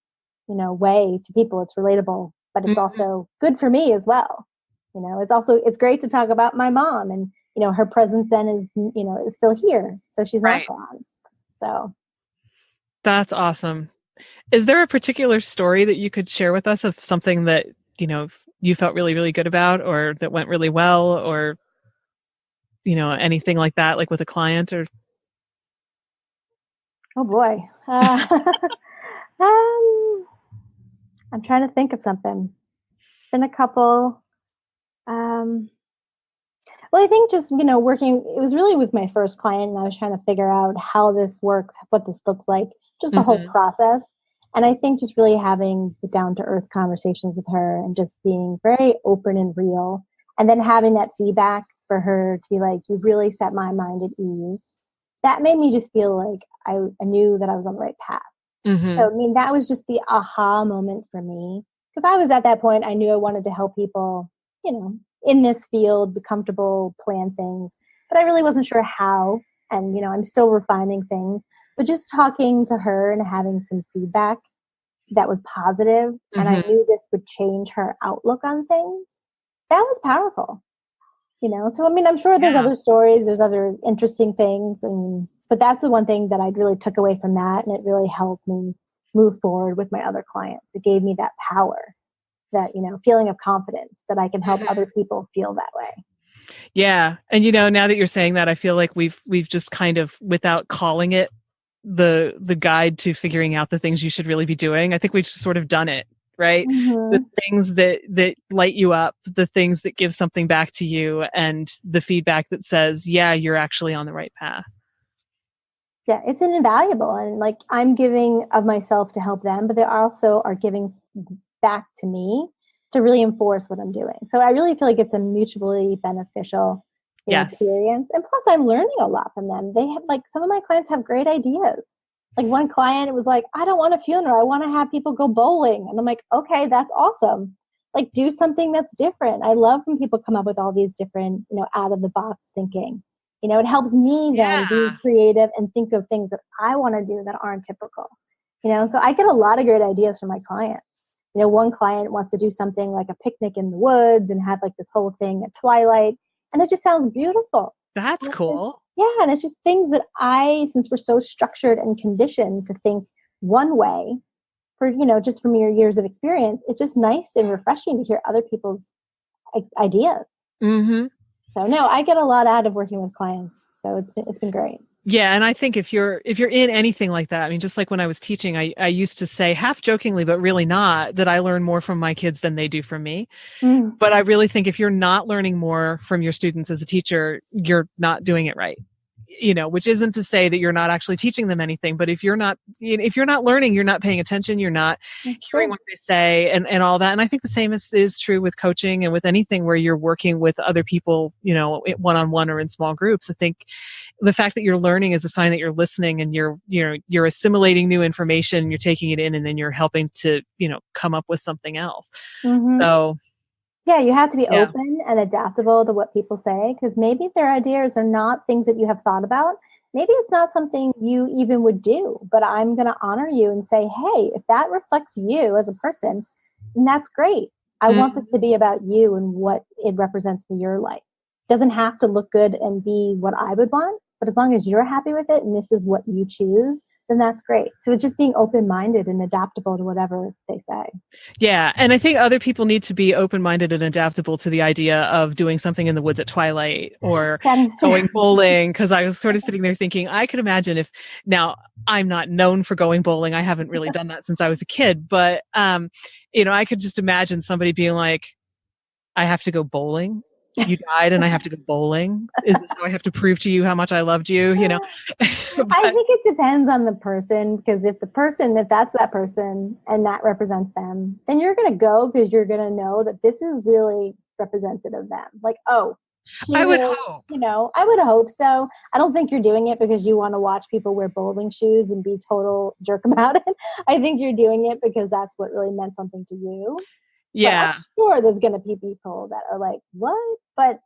way to people, it's relatable, but it's also good for me as well. It's great to talk about my mom and, her presence then is, is still here. So she's not gone. So. That's awesome. Is there a particular story that you could share with us of something that, you felt really, really good about, or that went really well, or, anything like that, like with a client or? Oh boy. I'm trying to think of something. Been a couple. Well, I think just, working, it was really with my first client, and I was trying to figure out how this works, what this looks like, just the whole process. And I think just really having the down-to-earth conversations with her and just being very open and real, and then having that feedback for her to be like, you really set my mind at ease. That made me just feel like I knew that I was on the right path. So, that was just the aha moment for me. Because I was at that point, I knew I wanted to help people, in this field, be comfortable, plan things. But I really wasn't sure how. And, I'm still refining things. But just talking to her and having some feedback that was positive, and I knew this would change her outlook on things, that was powerful. So I mean, I'm sure there's other stories, there's other interesting things, but that's the one thing that I really took away from that, and it really helped me move forward with my other clients. It gave me that power, that feeling of confidence that I can help other people feel that way. Yeah. And now that you're saying that, I feel like we've just kind of, without calling it the guide to figuring out the things you should really be doing, I think we've just sort of done it, right? The things that light you up, the things that give something back to you, and the feedback that says, yeah, you're actually on the right path. Yeah, it's invaluable. And like, I'm giving of myself to help them, but they also are giving back to me to really enforce what I'm doing. So I really feel like it's a mutually beneficial experience. And plus I'm learning a lot from them. They have, like, some of my clients have great ideas. Like one client, it was like, I don't want a funeral. I want to have people go bowling. And I'm like, okay, that's awesome. Like, do something that's different. I love when people come up with all these different, out of the box thinking. It helps me then be creative and think of things that I want to do that aren't typical. So I get a lot of great ideas from my clients. One client wants to do something like a picnic in the woods and have like this whole thing at twilight. And it just sounds beautiful. That's cool. And it's just things that since we're so structured and conditioned to think one way for, just from your years of experience, it's just nice and refreshing to hear other people's ideas. So no, I get a lot out of working with clients. So it's been great. Yeah. And I think if you're in anything like that, I mean, just like when I was teaching, I used to say, half jokingly, but really not, that I learn more from my kids than they do from me. But I really think if you're not learning more from your students as a teacher, you're not doing it right. Which isn't to say that you're not actually teaching them anything, but if you're not learning, you're not paying attention, you're not hearing what they say and all that. And I think the same is true with coaching and with anything where you're working with other people, one-on-one or in small groups. I think the fact that you're learning is a sign that you're listening and you're assimilating new information, you're taking it in, and then you're helping to, come up with something else. So yeah, you have to be open and adaptable to what people say, because maybe their ideas are not things that you have thought about. Maybe it's not something you even would do, but I'm going to honor you and say, hey, if that reflects you as a person, then that's great. I want this to be about you and what it represents for your life. It doesn't have to look good and be what I would want, but as long as you're happy with it and this is what you choose, then that's great. So it's just being open-minded and adaptable to whatever they say. Yeah. And I think other people need to be open-minded and adaptable to the idea of doing something in the woods at twilight or going bowling. Cause I was sort of sitting there thinking, I could imagine if, now I'm not known for going bowling. I haven't really done that since I was a kid, but, I could just imagine somebody being like, I have to go bowling. You died and I have to go bowling. Is this how I have to prove to you how much I loved you? But, I think it depends on the person, because if that's that person and that represents them, then you're going to go because you're going to know that this is really representative of them. Like, I would hope. I would hope so. I don't think you're doing it because you want to watch people wear bowling shoes and be total jerk about it. I think you're doing it because that's what really meant something to you. Yeah. But I'm sure there's going to be people that are like, what? But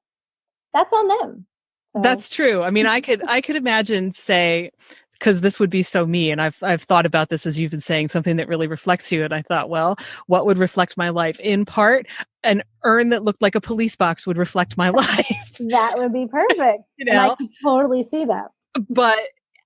that's on them. So. That's true. I mean, I could imagine, say, because this would be so me. And I've thought about this as you've been saying, something that really reflects you. And I thought, well, what would reflect my life? In part, an urn that looked like a police box would reflect my life. That would be perfect. And I can totally see that. But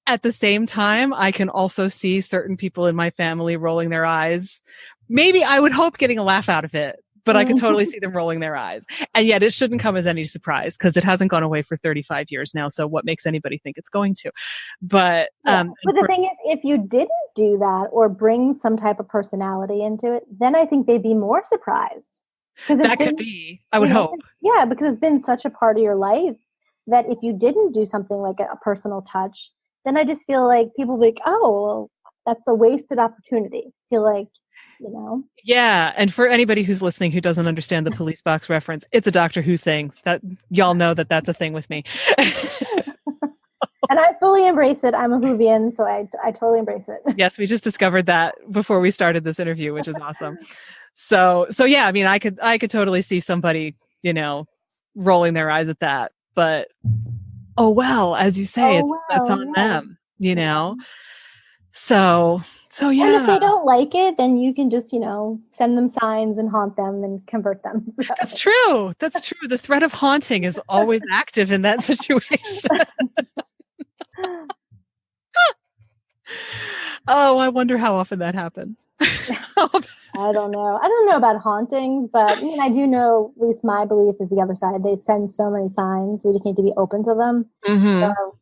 at the same time, I can also see certain people in my family rolling their eyes. Maybe I would hope getting a laugh out of it, but I could totally see them rolling their eyes. And yet it shouldn't come as any surprise because it hasn't gone away for 35 years now. So what makes anybody think it's going to? But, but the thing is, if you didn't do that or bring some type of personality into it, then I think they'd be more surprised. That could be, I would hope. Yeah, because it's been such a part of your life that if you didn't do something like a personal touch, then I just feel like people will be like, oh, well, that's a wasted opportunity. I feel like, Yeah. And for anybody who's listening who doesn't understand the police box reference, it's a Doctor Who thing that y'all know that's a thing with me. And I fully embrace it. I'm a Whovian, so I totally embrace it. Yes. We just discovered that before we started this interview, which is awesome. So yeah, I mean, I could totally see somebody, rolling their eyes at that, but, oh, well, as you say, that's on them, So yeah. And if they don't like it, then you can just, send them signs and haunt them and convert them. So. That's true. That's true. The threat of haunting is always active in that situation. Oh, I wonder how often that happens. I don't know. I don't know about hauntings, but I do know, at least my belief is the other side. They send so many signs. We just need to be open to them. Mm-hmm. So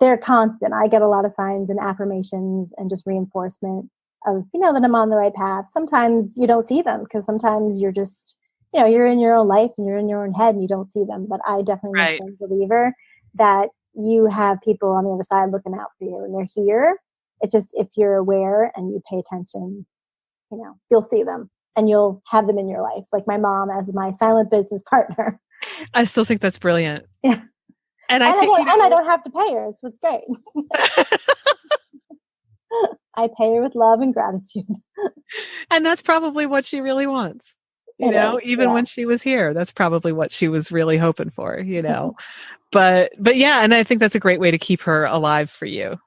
they're constant. I get a lot of signs and affirmations and just reinforcement of, that I'm on the right path. Sometimes you don't see them because sometimes you're just, you're in your own life and you're in your own head and you don't see them. But I definitely am a firm believer that you have people on the other side looking out for you and they're here. It's just if you're aware and you pay attention, you'll see them and you'll have them in your life. Like my mom as my silent business partner. I still think that's brilliant. Yeah. And I don't have to pay her, so it's great. I pay her with love and gratitude. And that's probably what she really wants. Even when she was here, that's probably what she was really hoping for, But yeah, and I think that's a great way to keep her alive for you.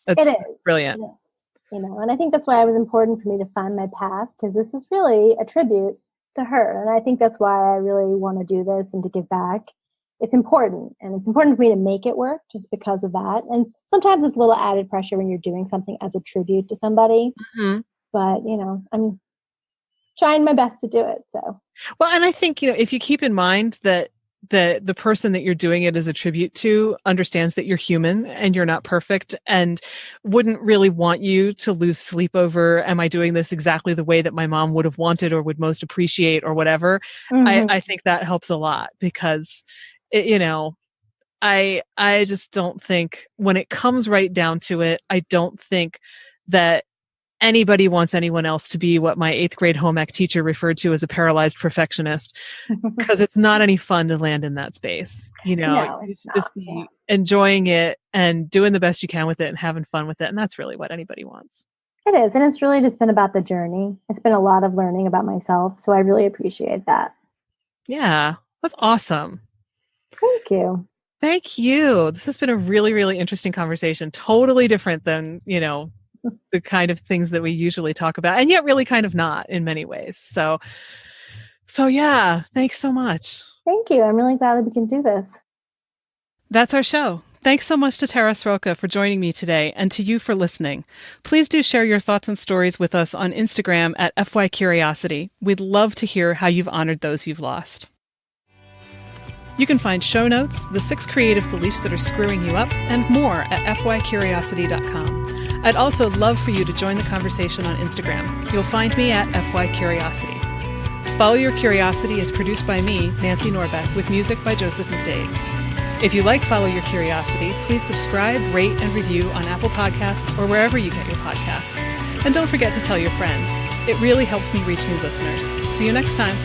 That's brilliant. It is. And I think that's why it was important for me to find my path, because this is really a tribute to her. And I think that's why I really want to do this and to give back. It's important. And it's important for me to make it work just because of that. And sometimes it's a little added pressure when you're doing something as a tribute to somebody. Mm-hmm. But, I'm trying my best to do it. So, well, and I think, if you keep in mind that the person that you're doing it as a tribute to understands that you're human and you're not perfect and wouldn't really want you to lose sleep over, am I doing this exactly the way that my mom would have wanted or would most appreciate or whatever? Mm-hmm. I think that helps a lot because, I just don't think when it comes right down to it, I don't think that anybody wants anyone else to be what my 8th grade home ec teacher referred to as a paralyzed perfectionist, because it's not any fun to land in that space. You should just be enjoying it and doing the best you can with it and having fun with it. And that's really what anybody wants. It is. And it's really just been about the journey. It's been a lot of learning about myself. So I really appreciate that. Yeah, that's awesome. Thank you. Thank you. This has been a really, really interesting conversation. Totally different than, the kind of things that we usually talk about, and yet really kind of not in many ways. So yeah, thanks so much. Thank you. I'm really glad that we can do this. That's our show. Thanks so much to Tara Sroka for joining me today and to you for listening. Please do share your thoughts and stories with us on Instagram at FYCuriosity. We'd love to hear how you've honored those you've lost. You can find show notes, the 6 creative beliefs that are screwing you up, and more at fycuriosity.com. I'd also love for you to join the conversation on Instagram. You'll find me at FYCuriosity. Follow Your Curiosity is produced by me, Nancy Norbeck, with music by Joseph McDade. If you like Follow Your Curiosity, please subscribe, rate, and review on Apple Podcasts or wherever you get your podcasts. And don't forget to tell your friends. It really helps me reach new listeners. See you next time.